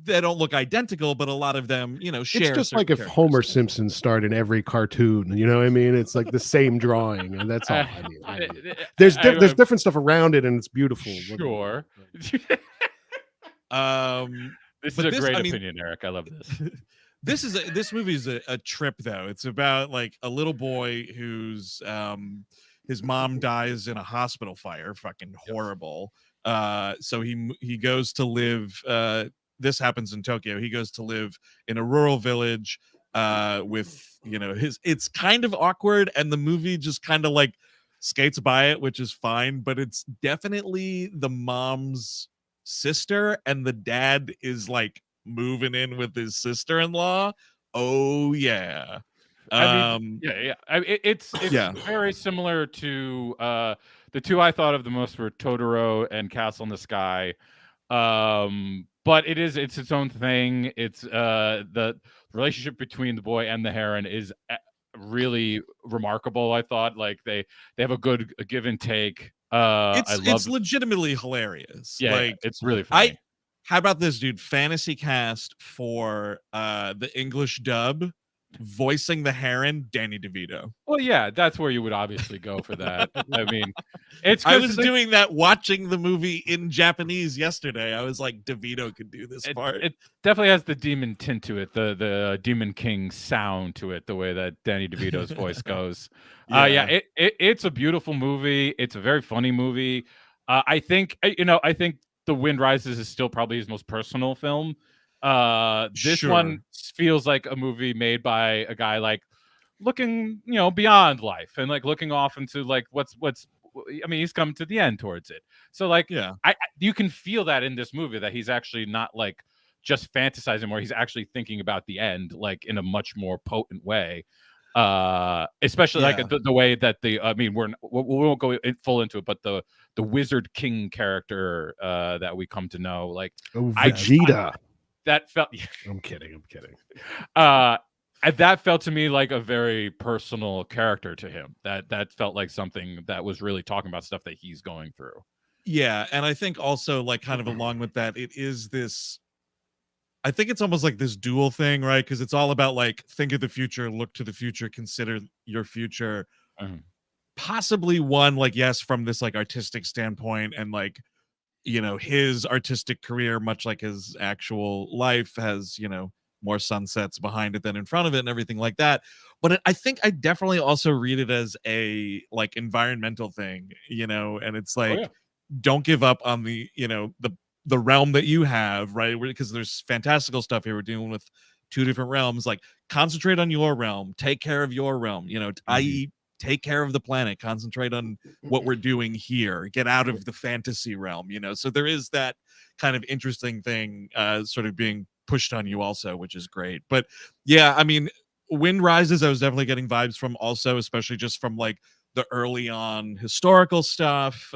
they don't look identical, but a lot lot of them, you know, share. It's just like if Homer Simpson starred in every cartoon. You know what I mean? It's like the same drawing, and that's all. I mean. There's different stuff around it, and it's beautiful. Sure. This is a great opinion, Eric. I love this. This movie is a trip, though. It's about like a little boy whose his mom dies in a hospital fire. Fucking horrible. So he goes to live. This happens in Tokyo. He goes to live in a rural village with, you know, it's kind of awkward, and the movie just kind of like skates by it, which is fine, but it's definitely the mom's sister, and the dad is like moving in with his sister-in-law. Oh yeah. It's very similar to the two I thought of the most were Totoro and Castle in the Sky. But it's its own thing. It's the relationship between the boy and the heron is really remarkable. I thought, like, they have a good give and take. It's legitimately hilarious. Yeah, like, it's really funny. How about this, dude? Fantasy cast for the English dub voicing the Heron, Danny DeVito. Well, yeah, that's where you would obviously go for that. I mean, I was doing that watching the movie in Japanese yesterday. I was like, DeVito could do this part. It definitely has the demon tint to it, the Demon King sound to it, the way that Danny DeVito's voice goes. It's a beautiful movie. It's a very funny movie. I think The Wind Rises is still probably his most personal film. This one feels like a movie made by a guy like looking, beyond life and like looking off into like what's. I mean, he's coming to the end towards it. So like, you can feel that in this movie that he's actually not like just fantasizing, where he's actually thinking about the end, like in a much more potent way. Especially like the way that we won't go full into it, but the Wizard King character that we come to know, like Vegeta. That felt. I'm kidding. That felt to me like a very personal character to him. That felt like something that was really talking about stuff that he's going through. Yeah, and I think also like kind of along with that, it is this. I think it's almost like this dual thing, right? Because it's all about like think of the future, look to the future, consider your future. Possibly one like yes, from this like artistic standpoint, and like his artistic career, much like his actual life, has more sunsets behind it than in front of it and everything like that. But I think I definitely also read it as a like environmental thing, and it's like, don't give up on the, the realm that you have, right? Because there's fantastical stuff here. We're dealing with two different realms. Like concentrate on your realm, take care of your realm, i.e. take care of the planet, concentrate on what we're doing here, get out of the fantasy realm, so there is that kind of interesting thing sort of being pushed on you also, which is great. But yeah, I mean, Wind Rises, I was definitely getting vibes from also, especially just from like the early on historical stuff.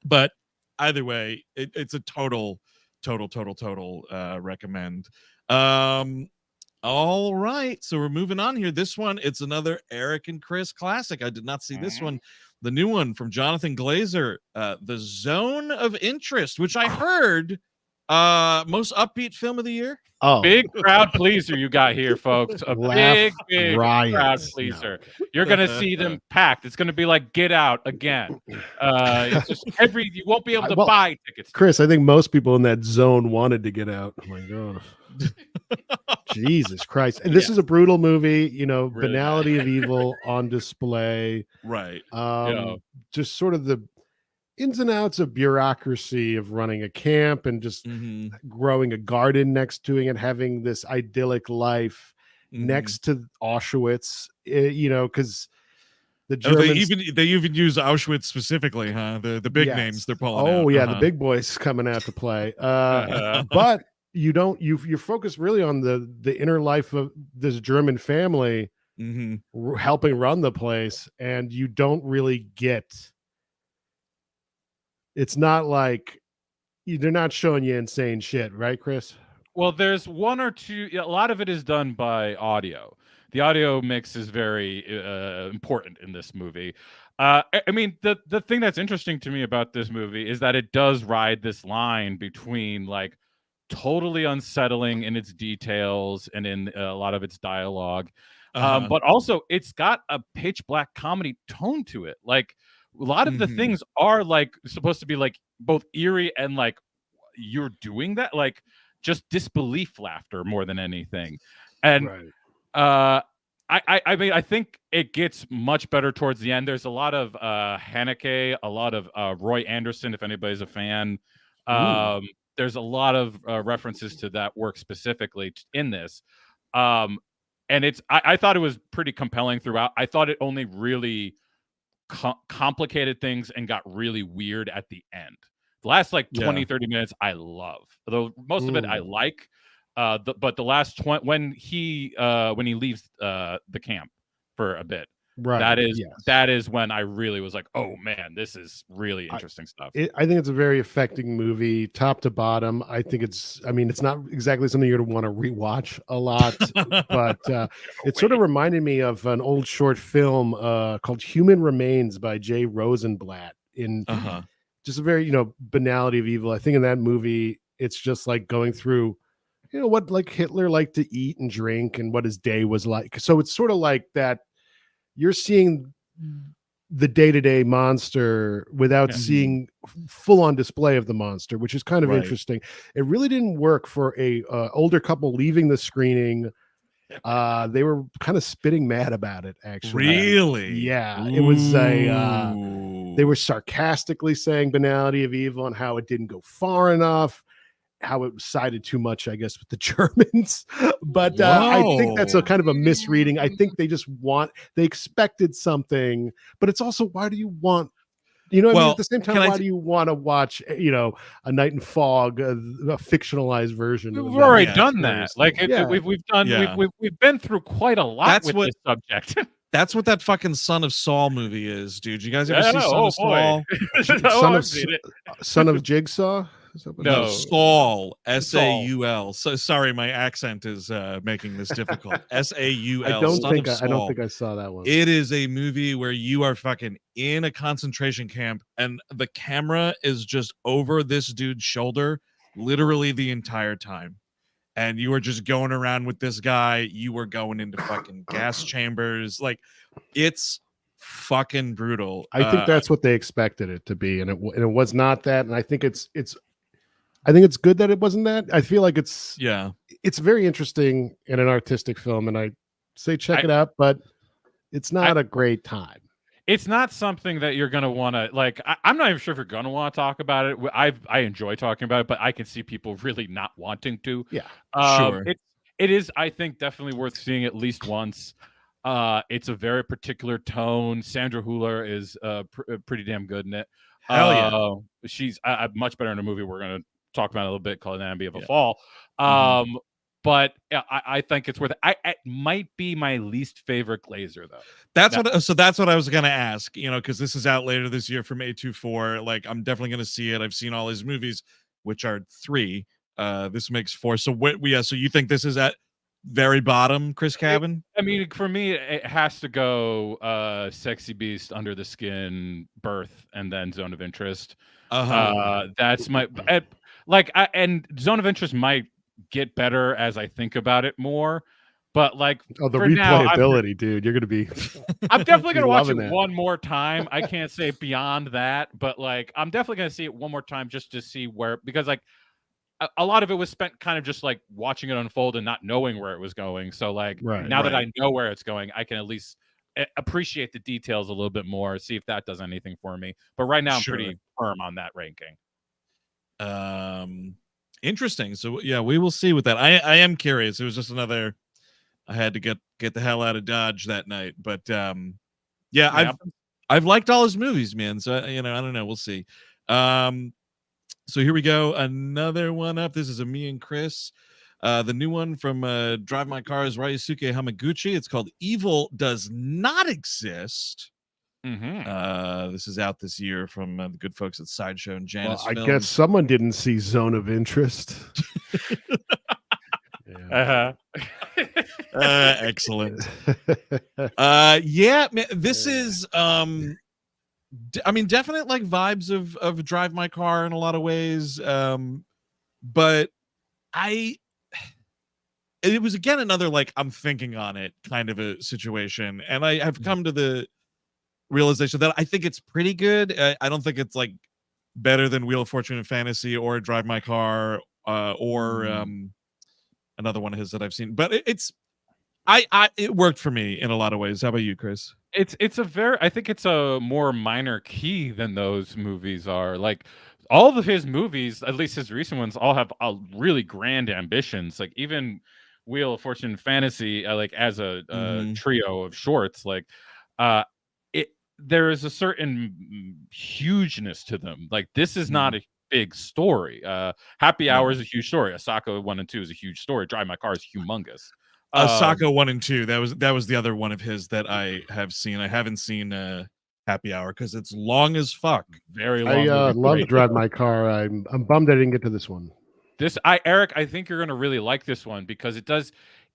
But either way, it's a total recommend. All right, so we're moving on here. This one, it's another Eric and Chris classic. I did not see this one. The new one from Jonathan Glazer, The Zone of Interest, which I heard most upbeat film of the year. Big crowd pleaser you got here, folks. A big crowd pleaser. You're gonna see them packed. It's gonna be like Get Out again. It's just you won't be able to buy tickets. Chris, I think most people in that zone wanted to get out. Oh my god. Jesus Christ. And this is a brutal movie, really banality of evil on display. Right. Just sort of the ins and outs of bureaucracy of running a camp and just growing a garden next to it and having this idyllic life next to Auschwitz, because the Germans, they even use Auschwitz specifically, huh? The big names they're pulling out. Oh yeah, the big boys coming out to play. But you focus really on the inner life of this German family helping run the place, and you don't really get. It's not like they're not showing you insane shit, right, Chris? Well, there's one or two. A lot of it is done by audio. The audio mix is very important in this movie. I mean, the thing that's interesting to me about this movie is that it does ride this line between like totally unsettling in its details and in a lot of its dialogue, but also it's got a pitch black comedy tone to it. Like a lot of the things are like supposed to be like both eerie and like you're doing that, like just disbelief laughter more than anything. And I mean, I think it gets much better towards the end. There's a lot of Haneke, a lot of Roy Anderson, if anybody's a fan. There's a lot of references to that work specifically in this. And I thought it was pretty compelling throughout. I thought it only really complicated things and got really weird at the end. The last like 20, 30 minutes, I love. Though most of it I like. But the last 20, when he leaves the camp for a bit, that is when I really was like, oh man, this is really interesting stuff. I think it's a very affecting movie, top to bottom. I think it's not exactly something you're going to want to rewatch a lot, but it sort of reminded me of an old short film called Human Remains by Jay Rosenblatt. In just a very banality of evil. I think in that movie, it's just like going through you know, what like Hitler liked to eat and drink and what his day was like. So it's sort of like that you're seeing the day-to-day monster without seeing full-on display of the monster, which is kind of interesting. It really didn't work for a older couple leaving the screening. They were kind of spitting mad about it, actually. Really? Yeah. It was a they were sarcastically saying banality of evil and how it didn't go far enough, how it sided too much, I guess, with the Germans. But I think that's a kind of a misreading. I think they just they expected something, but it's also, why do you want, you know what I mean? At the same time, why do you want to watch, you know, A Night in Fog, a fictionalized version? We've already done that. Like we've been through quite a lot with this subject. That's what that fucking Son of Saul movie is, dude. You guys ever see Son of Saul? Son of Jigsaw? No, Saul, S-A-U-L. So sorry, my accent is making this difficult. S-A-U-L. I don't think I saw that one. It is a movie where you are fucking in a concentration camp and the camera is just over this dude's shoulder literally the entire time. And you were just going around with this guy. You were going into fucking gas chambers. Like, it's fucking brutal. I think that's what they expected it to be, and it was not that. And I think it's good that it wasn't that. I feel like it's very interesting in an artistic film, and I say check it out, but it's not a great time. It's not something that you're going to want to, like, I'm not even sure if you're going to want to talk about it. I enjoy talking about it, but I can see people really not wanting to. Yeah, sure. It is, I think, definitely worth seeing at least once. It's a very particular tone. Sandra Hüller is pretty damn good in it. Hell yeah. She's much better in a movie we're going to talk about in a little bit called Anatomy of a Fall. But I think it's worth it. It might be my least favorite Glazer, though. That's what I was gonna ask. You know, because this is out later this year from A24. Like, I'm definitely gonna see it. I've seen all his movies, which are 3. This makes 4. So so you think this is at very bottom, Chris Cabin? I mean, for me, it has to go Sexy Beast, Under the Skin, Birth, and then Zone of Interest. That's my and Zone of Interest might get better as I think about it more, but like the replayability, dude, you're gonna be I'm definitely gonna watch it one more time. I can't say beyond that, but like I'm definitely gonna see it one more time just to see where, because like a lot of it was spent kind of just like watching it unfold and not knowing where it was going. So like now that I know where it's going, I can at least appreciate the details a little bit more, see if that does anything for me. But right now I'm pretty firm on that ranking. Interesting. So yeah, we will see with that. I am curious. It was just another, I had to get the hell out of Dodge that night. But I've liked all his movies, man. So you know, I don't know. We'll see. So here we go. Another one up. This is a me and Chris. The new one from Drive My Car is Ryûsuke Hamaguchi. It's called Evil Does Not Exist. This is out this year from the good folks at Sideshow and Janus Films. Films. I guess someone didn't see Zone of Interest. Excellent. Yeah, man, this is I mean, definite like vibes of Drive My Car in a lot of ways, but it was again another like I'm thinking on it kind of a situation, and I have come to the realization that I think it's pretty good. I don't think it's like better than Wheel of Fortune and Fantasy or Drive My Car or another one of his that I've seen, but it worked for me in a lot of ways. How about you, Chris? I think it's a more minor key than those movies are. Like all of his movies, at least his recent ones, all have really grand ambitions. Like even Wheel of Fortune and Fantasy, like as a trio of shorts, like there is a certain hugeness to them. Like this is not a big story. Happy Hour is a huge story. Asako 1 and 2 is a huge story. Drive My Car is humongous. Asako 1 and 2, that was the other one of his that I have seen. I haven't seen Happy Hour because it's long as fuck. Very long. I love to Drive My Car. I'm bummed I didn't get to this one. Eric, I think you're gonna really like this one because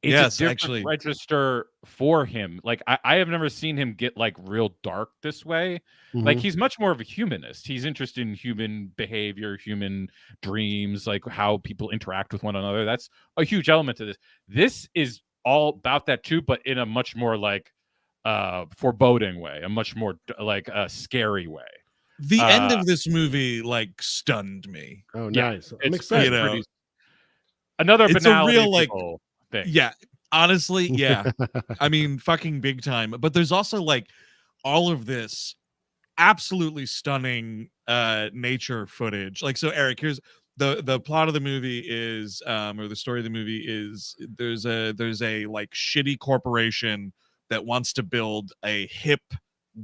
it's a Yes, different actually. register for him. Like I have never seen him get like real dark this way. Like Mhm. he's much more of a humanist. He's interested in human behavior, human dreams, like how people interact with one another. That's a huge element to this. This is all about that too, but in a much more like foreboding way, a much more like scary way. The end of this movie like stunned me. Oh, Yeah, nice. I'm it's excited. pretty another It's a banality real like people thing. yeah, honestly, yeah. I mean, fucking big time. But there's also like all of this absolutely stunning nature footage. Like, so Eric, here's the plot of the movie is or the story of the movie is there's a like shitty corporation that wants to build a hip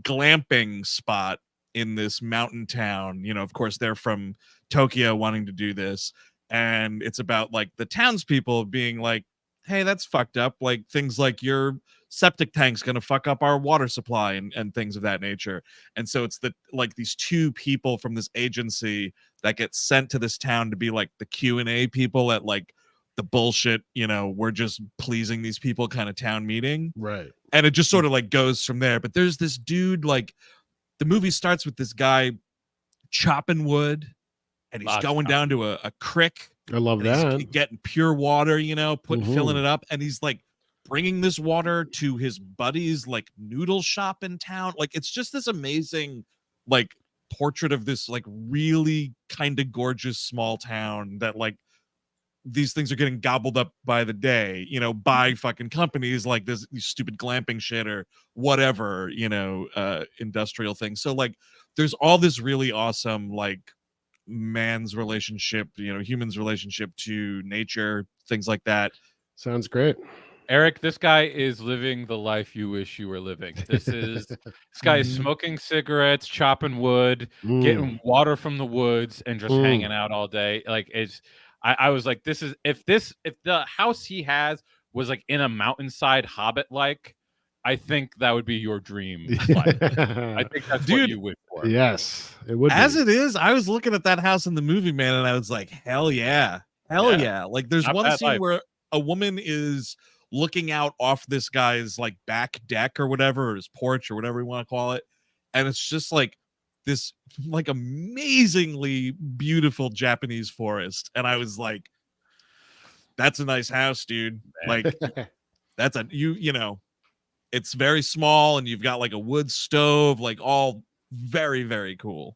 glamping spot in this mountain town. You know, of course they're from Tokyo wanting to do this, and it's about like the townspeople being like, hey, that's fucked up, like things like your septic tank's gonna fuck up our water supply and things of that nature. And so it's the like these two people from this agency that get sent to this town to be like the Q&A people at like the bullshit, you know, we're just pleasing these people kind of town meeting. Right. And it just sort of like goes from there. But there's this dude, like the movie starts with this guy chopping wood, and he's going down to a creek. I love and that. He's getting pure water, you know, filling Mhm. it up, and he's like bringing this water to his buddy's like noodle shop in town. Like it's just this amazing like portrait of this like really kind of gorgeous small town that like these things are getting gobbled up by the day, you know, by fucking companies like this stupid glamping shit or whatever, you know, industrial things. So like there's all this really awesome like man's relationship, you know, human's relationship to nature, things like that. Sounds great. Eric, this guy is living the life you wish you were living. This guy is smoking cigarettes, chopping wood, getting water from the woods, and just hanging out all day. Like I was like, this is if the house he has was like in a mountainside hobbit like, I think that would be your dream life. I think that's what you wish for. Yes, it would. As it is, I was looking at that house in the movie, man, and I was like, hell yeah. Hell yeah. Like there's Not one bad scene life. where a woman is looking out off this guy's like back deck or whatever, or his porch or whatever you want to call it. And it's just like this like amazingly beautiful Japanese forest. And I was like, that's a nice house, dude. Like that's you know, it's very small and you've got like a wood stove, like all very, very cool.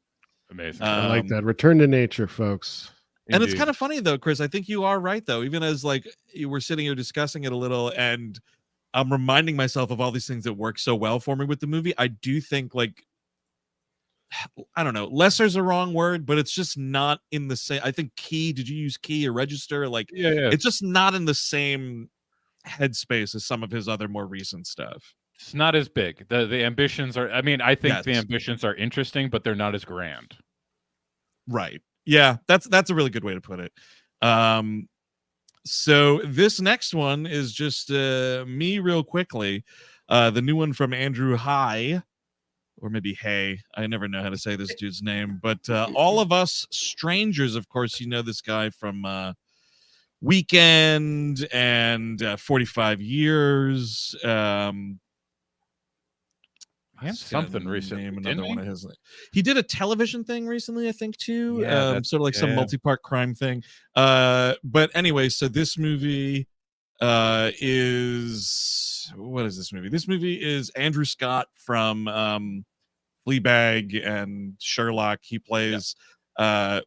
Amazing. I like that. Return to nature, folks. And it's kind of funny though, Chris. I think you are right though. Even as like you were sitting here discussing it a little, and I'm reminding myself of all these things that work so well for me with the movie. I do think like I don't know, lesser's a wrong word, but it's just not in the same. I think key. Did you use key or register? Like, yeah. It's just not in the same headspace as some of his other more recent stuff. It's not as big. The ambitions are. I mean, I think the Yes. ambitions are interesting, but they're not as grand. Right. Yeah, that's a really good way to put it. So this next one is just me real quickly. The new one from Andrew Haigh, or maybe Hay. I never know how to say this dude's name, but All of Us Strangers, of course, you know this guy from Weekend and 45 Years. I have something recently. Name another one of his. He did a television thing recently, I think, too. Sort of like some multi-part crime thing. But anyway, so this movie is what is this movie? This movie is Andrew Scott from Fleabag and Sherlock. He plays a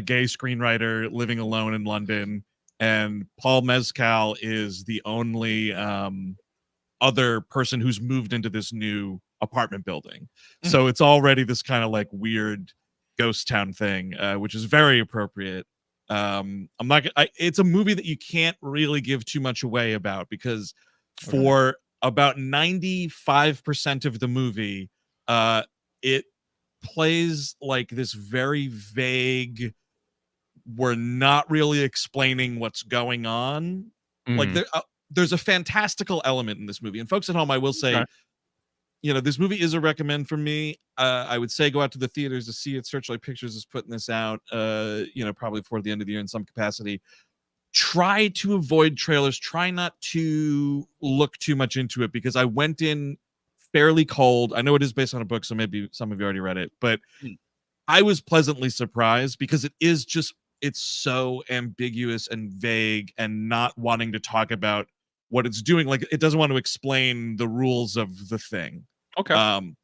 gay screenwriter living alone in London, and Paul Mescal is the only other person who's moved into this new apartment building. So it's already this kind of like weird ghost town thing, which is very appropriate. It's a movie that you can't really give too much away about, because for about 95% of the movie, it plays like this very vague, we're not really explaining what's going on. Like there's a fantastical element in this movie. And folks at home, I will say, you know, this movie is a recommend for me. I would say go out to the theaters to see it. Searchlight Pictures is putting this out, you know, probably before the end of the year in some capacity. try to avoid trailers. Try not to look too much into it, because I went in fairly cold. I know it is based on a book, so maybe some of you already read it, but I was pleasantly surprised, because it's so ambiguous and vague and not wanting to talk about what it's doing. Like, it doesn't want to explain the rules of the thing. Okay.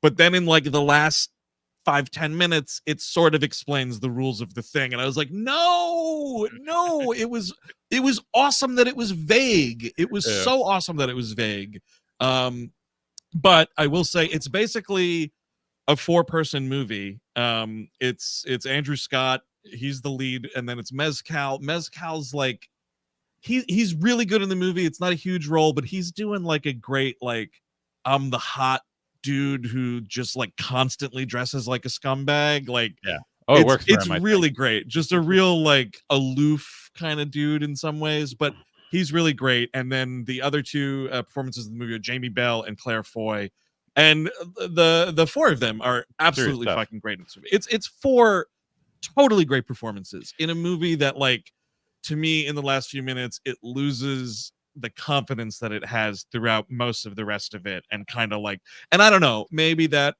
But then in like the last 5-10 minutes, it sort of explains the rules of the thing, and I was like, no, it was awesome that it was vague. It was so awesome that it was vague. But I will say it's basically a 4-person movie. It's Andrew Scott, he's the lead, and then it's Mezcal. Mezcal's like, he's really good in the movie. It's not a huge role, but he's doing like a great, like, I'm the hot dude who just like constantly dresses like a scumbag. Like, it works for it's him, really great. Just a real like aloof kind of dude in some ways, but he's really great. And then the other 2 performances in the movie are Jamie Bell and Claire Foy, and the 4 of them are absolutely fucking great in this movie. It's 4 totally great performances in a movie that, like, to me, in the last few minutes, it loses the confidence that it has throughout most of the rest of it, and kind of like, and I don't know, maybe that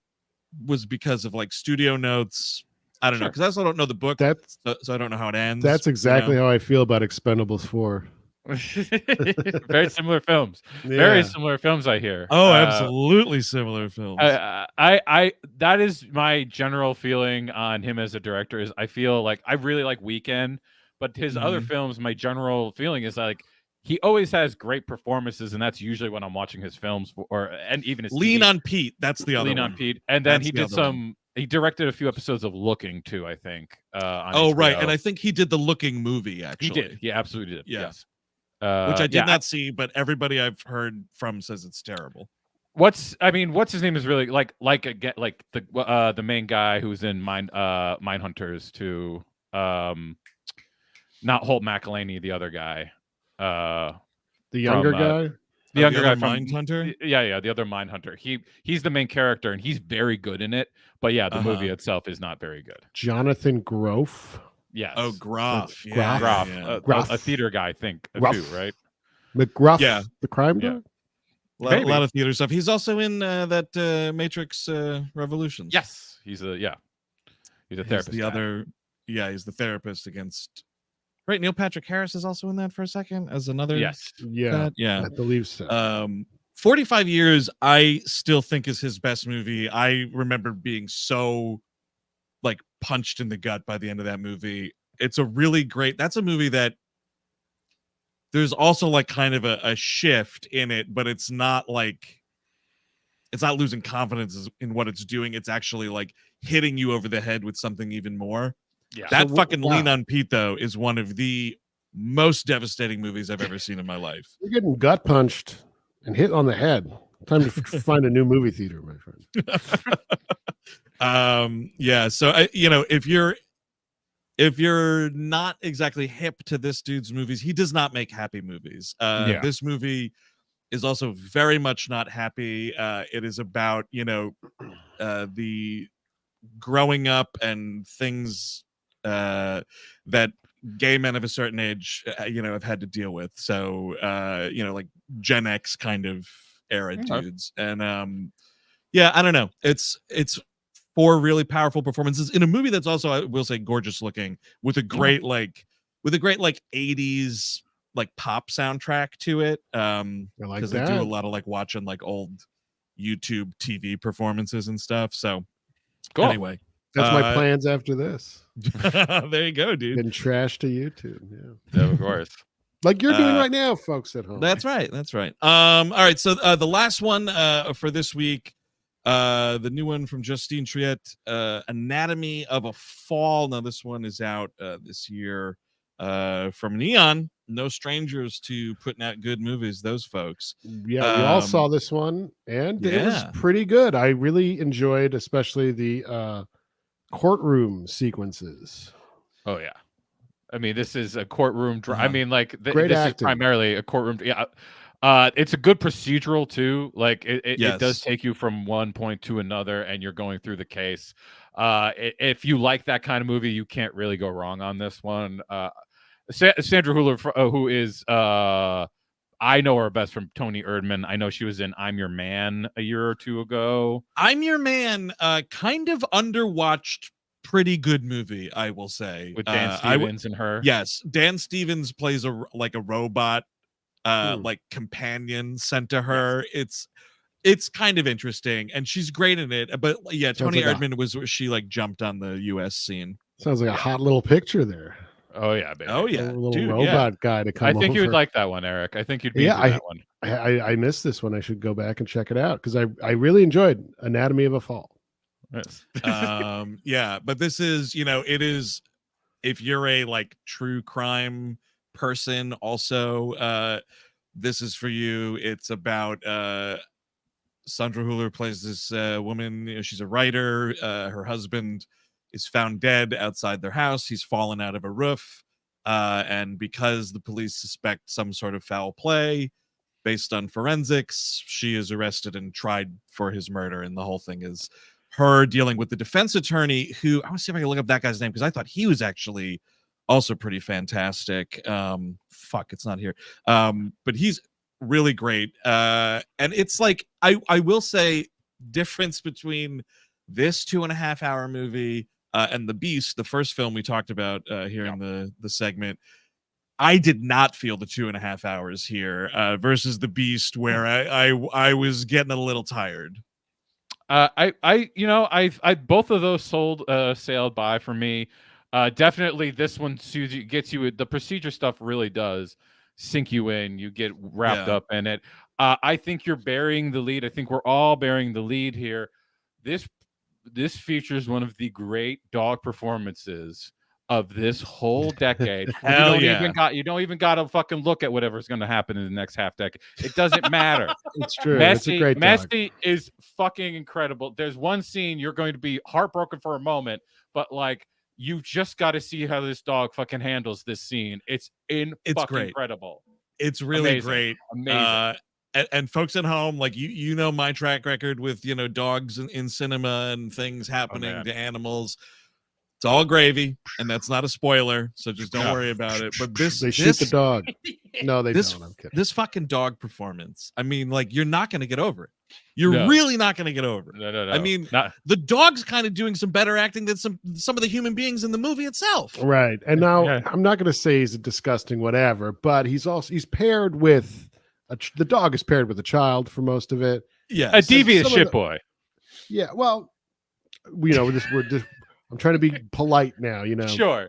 was because of like studio notes. I don't know, because I also don't know the book, so I don't know how it ends. That's exactly how I feel about Expendables 4. Very similar films. Very similar films, I hear. Oh, absolutely similar films. I that is my general feeling on him as a director. Is I feel like I really like Weekend, but his other films, my general feeling is like, he always has great performances, and that's usually when I'm watching his films, and even his Lean TV. on Pete. That's the other Lean one. on Pete, and then that's he did some. He directed a few episodes of Looking too, I think. On HBO. Right, and I think he did the Looking movie. Actually, he did. He absolutely did. Yes. Which I did not see, but everybody I've heard from says it's terrible. What's his name is really like the main guy who's in Mindhunters too. Not Holt McElhaney, the other guy. The younger guy? The younger guy from Mindhunter? Yeah, the other Mindhunter. He's the main character, and he's very good in it. But yeah, the movie itself is not very good. Jonathan Groff? Yes. Oh, Groff. Groff. Groff. A theater guy, I think, too, right? McGruff, yeah. The crime guy? A lot of theater stuff. He's also in that Matrix Revolutions. Yes. He's a therapist. He's the therapist against... Right, Neil Patrick Harris is also in that for a second as another... Yes. Yeah, I believe so. 45 Years, I still think is his best movie. I remember being so, like, punched in the gut by the end of that movie. It's a really great... That's a movie that there's also, like, kind of a shift in it, but it's not, like... It's not losing confidence in what it's doing. It's actually, like, hitting you over the head with something even more. Yeah. That fucking Lean on Pete, though, is one of the most devastating movies I've ever seen in my life. You're getting gut punched and hit on the head. Time to find a new movie theater, my friend. Yeah. So if you're not exactly hip to this dude's movies, he does not make happy movies. This movie is also very much not happy. It is about the growing up and things that gay men of a certain age have had to deal with. So like Gen X kind of era dudes. And I don't know, it's 4 really powerful performances in a movie that's also, I will say, gorgeous looking, with a great like 80s like pop soundtrack to it. Because they do a lot of like watching like old YouTube TV performances and stuff. So cool. Anyway, that's my plans after this. There you go, dude. Getting trash to YouTube. Yeah, of course. Like you're doing right now, folks at home. That's right. All right. So the last one for this week, the new one from Justine Triet, Anatomy of a Fall. Now this one is out this year from Neon. No strangers to putting out good movies, those folks. Yeah, we all saw this one, and it was pretty good. I really enjoyed, especially the courtroom sequences. Oh yeah, I mean, this is a courtroom. Uh-huh. I mean, like this acting. is primarily a courtroom. Yeah, it's a good procedural too. Like it does take you from one point to another, and you're going through the case. If you like that kind of movie, you can't really go wrong on this one. Sandra Hüller, who is I know her best from Tony Erdmann. I know she was in I'm Your Man a year or two ago. I'm Your Man, kind of underwatched, pretty good movie, I will say. With Dan Stevens and her. Yes, Dan Stevens plays a robot, like companion sent to her. Yes. It's kind of interesting, and she's great in it. But yeah, Tony Erdmann was where she like jumped on the U.S. scene. Sounds like a hot little picture there. Oh yeah, baby. Oh yeah, a little robot guy to come. I think you would like that one, Eric. I think you'd be into that one. I missed this one. I should go back and check it out because I really enjoyed Anatomy of a Fall. Yes. Yeah, but this is, it is, if you're a like true crime person, also, this is for you. It's about Sandra Hüller plays this woman. She's a writer. Her husband is found dead outside their house. He's fallen out of a roof. And because the police suspect some sort of foul play based on forensics, she is arrested and tried for his murder. And the whole thing is her dealing with the defense attorney, who, I want to see if I can look up that guy's name, because I thought he was actually also pretty fantastic. Fuck, it's not here. But he's really great. And it's like, I will say, difference between this 2.5-hour movie and The Beast, the first film we talked about here in the segment, I did not feel the 2.5 hours here versus The Beast, where I was getting a little tired. I both of those sailed by for me. Definitely this one gets you. The procedure stuff really does sink you in. You get wrapped up in it. I think you're burying the lead. I think we're all burying the lead here. This features one of the great dog performances of this whole decade. You don't even got to fucking look at whatever's going to happen in the next half decade. It doesn't matter. It's true. Messi is fucking incredible. There's one scene you're going to be heartbroken for a moment, but like you've just got to see how this dog fucking handles this scene. It's great. Incredible. It's really great. Amazing. And folks at home, like you know my track record with dogs in cinema and things happening to animals. It's all gravy, and that's not a spoiler, so just don't worry about it. But they shoot the dog. No, they don't. I'm kidding. This fucking dog performance. I mean, like, you're not going to get over it. You're really not going to get over it. No. I mean, the dog's kind of doing some better acting than some of the human beings in the movie itself. Right. And now I'm not going to say he's a disgusting whatever, but he's paired with the dog is paired with a child for most of it. Yeah, a devious shit boy. Yeah. Well, we're just. I'm trying to be polite now, Sure.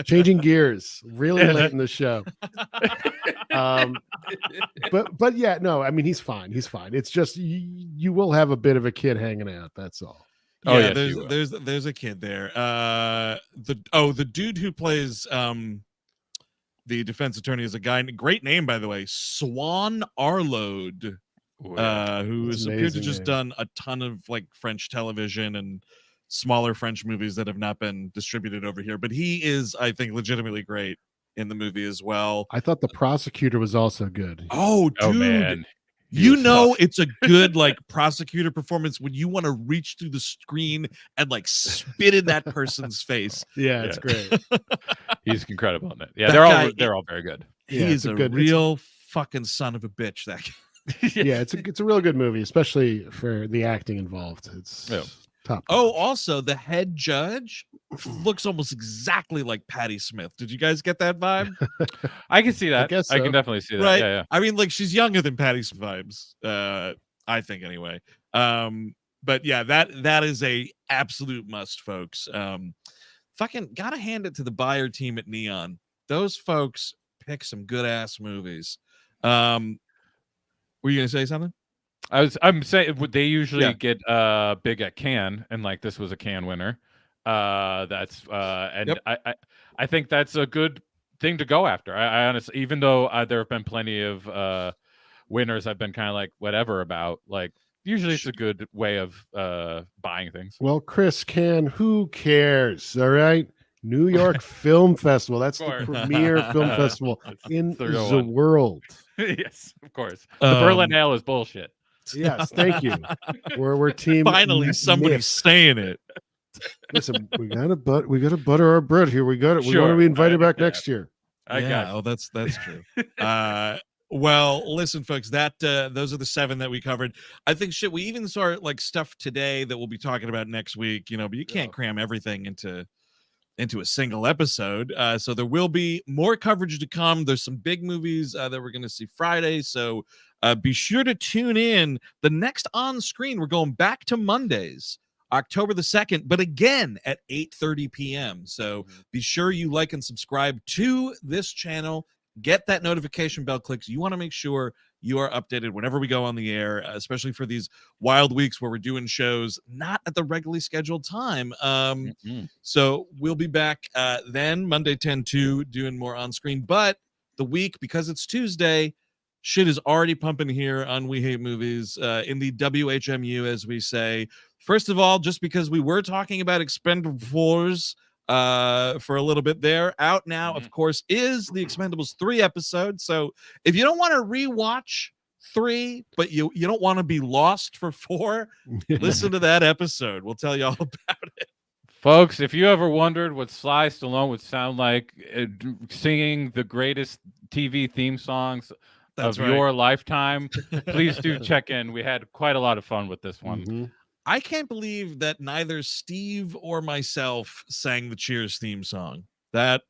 Changing gears really late in the show. But yeah, no, I mean, he's fine. It's just you will have a bit of a kid hanging out. That's all. Yeah, there's a kid there. The dude who plays the defense attorney is a guy. Great name, by the way, Swan Arlode, who has appeared to just done a ton of like French television and smaller French movies that have not been distributed over here, but he is, I think, legitimately great in the movie as well. I thought the prosecutor was also good. Oh, dude. Man. It's a good like prosecutor performance when you want to reach through the screen and like spit in that person's face. Yeah, it's great. He's incredible in it. Yeah, they're all very good. He's a real fucking son of a bitch. That guy. Yeah, it's a real good movie, especially for the acting involved. It's top. Oh, also the head judge looks almost exactly like Patti Smith. Did you guys get that vibe? I can see that. I guess so. I can definitely see that. Right? Yeah. I mean, like, she's younger than Patti Smith vibes. I think anyway. But yeah, that is a absolute must, folks. Fucking gotta hand it to the Bayer team at Neon. Those folks pick some good ass movies. Were you gonna say something? I'm saying they usually get big at Cannes, and like this was a Cannes winner. I think that's a good thing to go after. I honestly, even though there have been plenty of winners, I've been kind of like whatever about. Like usually, it's a good way of buying things. Well, Chris, who cares? All right. New York Film Festival. That's the premier film festival in the world. Yes, of course. The Berlinale is bullshit. Yes, thank you. We're team. Finally, somebody's saying it. Listen, we gotta butter our bread here. We got it. We want to be invited back next year. I got you. Oh, that's true. Well, listen, folks, that those are the 7 that we covered. I think we even saw like stuff today that we'll be talking about next week, but you can't cram everything into a single episode. So there will be more coverage to come. There's some big movies that we're going to see Friday. So be sure to tune in. The next On Screen, we're going back to Mondays, October the 2nd, but again at 8:30 p.m. So be sure you like and subscribe to this channel. Get that notification bell clicks. You want to make sure you are updated whenever we go on the air, especially for these wild weeks where we're doing shows not at the regularly scheduled time. So we'll be back then, Monday 10/2, doing more On Screen. But the week, because it's Tuesday, shit is already pumping here on We Hate Movies in the WHMU, as we say. First of all, just because we were talking about Expend4bles for a little bit there, out now, of course, is the Expendables 3 episode. So if you don't want to rewatch 3, but you don't want to be lost for 4, listen to that episode. We'll tell you all about it. Folks, if you ever wondered what Sly Stallone would sound like singing the greatest TV theme songs of your lifetime, please do check in. We had quite a lot of fun with this one. I can't believe that neither Steve or myself sang the Cheers theme song. That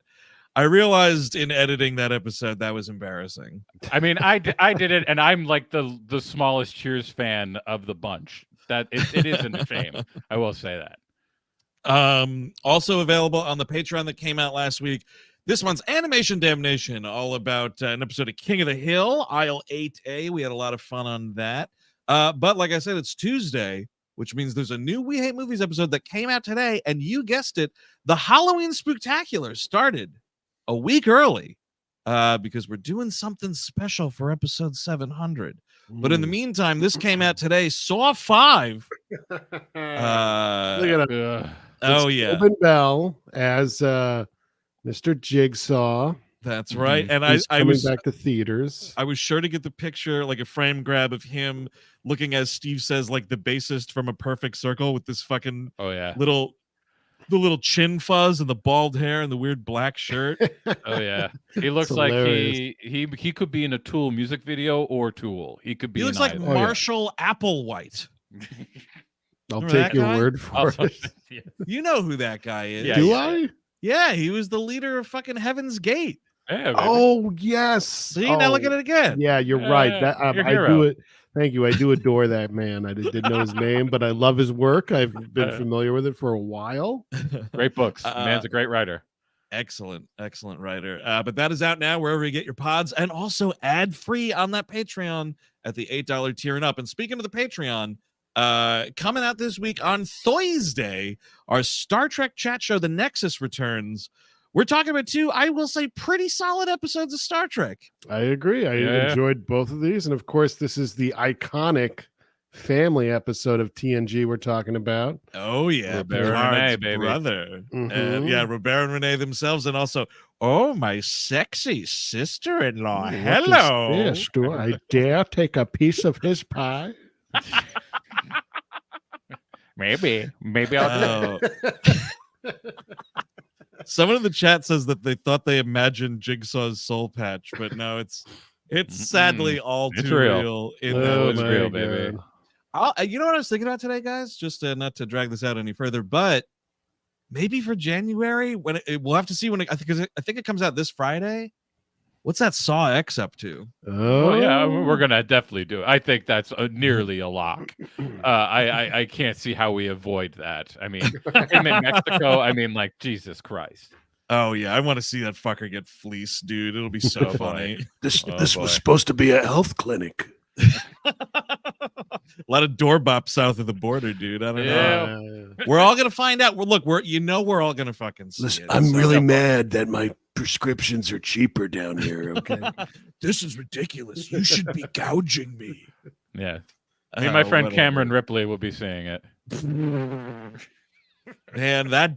I realized in editing that episode that was embarrassing. I mean, I did it, and I'm like the smallest Cheers fan of the bunch. That it isn't a shame. I will say that. Also available on the Patreon that came out last week. This one's Animation Damnation, all about an episode of King of the Hill, Aisle 8A. We had a lot of fun on that. But like I said, it's Tuesday, which means there's a new We Hate Movies episode that came out today, and you guessed it, the Halloween Spooktacular started a week early because we're doing something special for episode 700. But in the meantime, this came out today, Saw 5. Look at him. Oh, yeah. Tobin Bell as Mr. Jigsaw. That's right. And I was back to theaters. I was sure to get the picture, like a frame grab of him looking, as Steve says, like the bassist from A Perfect Circle with this fucking the little chin fuzz and the bald hair and the weird black shirt. Oh yeah. He looks like he could be in a Tool music video or Tool. He could be. He looks like Marshall Applewhite. I'll take your word for it. You know who that guy is. Yeah, Do I? Yeah, he was the leader of fucking Heaven's Gate. Yeah, oh yes. See, now look at it again. Yeah, you're right. That I do it. Thank you. I do adore that man. I didn't know his name, but I love his work. I've been familiar with it for a while. Great books. Man's a great writer. Excellent writer. But that is out now wherever you get your pods, and also ad free on that Patreon at the $8 tier and up. And speaking of the Patreon, coming out this week on Thursday, our Star Trek chat show, The Nexus, returns. We're talking about 2, I will say, pretty solid episodes of Star Trek. I agree. I enjoyed both of these. And of course, this is the iconic family episode of TNG we're talking about. Oh, yeah. Robert and Renee, baby. Brother. Yeah, Robert and Renee themselves. And also, oh, my sexy sister-in-law. Hello. What is this? Do I dare take a piece of his pie? Maybe I'll do it. Someone in the chat says that they thought they imagined Jigsaw's soul patch, but no, it's sadly all too real. It's real, baby. You know what I was thinking about today, guys? Just not to drag this out any further, but maybe for January, when we'll have to see when I think it comes out this Friday. What's that Saw X up to? Oh yeah, we're gonna definitely do it. I think that's nearly a lock. I can't see how we avoid that. I mean, him in Mexico. I mean, like, Jesus Christ. Oh yeah, I want to see that fucker get fleeced, dude. It'll be so funny. This was supposed to be a health clinic. A lot of door bops south of the border, dude. I don't know. We're all gonna find out. We're all gonna fucking see. Listen, I'm really mad that my prescriptions are cheaper down here. Okay, this is ridiculous. You should be gouging me. Yeah, I mean, my friend Cameron Ripley will be saying it. Man, that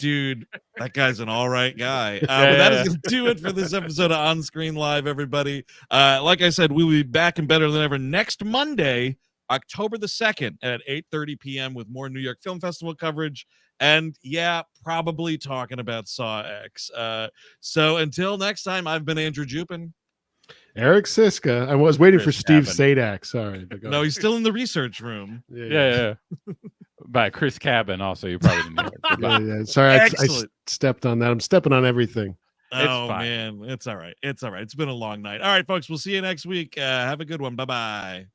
guy's an all right guy. But that is going to do it for this episode of On Screen Live, everybody. Like I said, we will be back and better than ever next Monday, October the 2nd at 8:30 p.m. with more New York Film Festival coverage. And yeah, probably talking about Saw X. So until next time, I've been Andrew Jupin. Eric Siska. I was waiting for Steve Cabin. Sadak. Sorry. No, he's still in the research room. Yeah. By Chris Cabin, also. You probably didn't hear it. Yeah. Sorry, I stepped on that. I'm stepping on everything. Oh, man. It's all right. It's all right. It's been a long night. All right, folks. We'll see you next week. Have a good one. Bye-bye.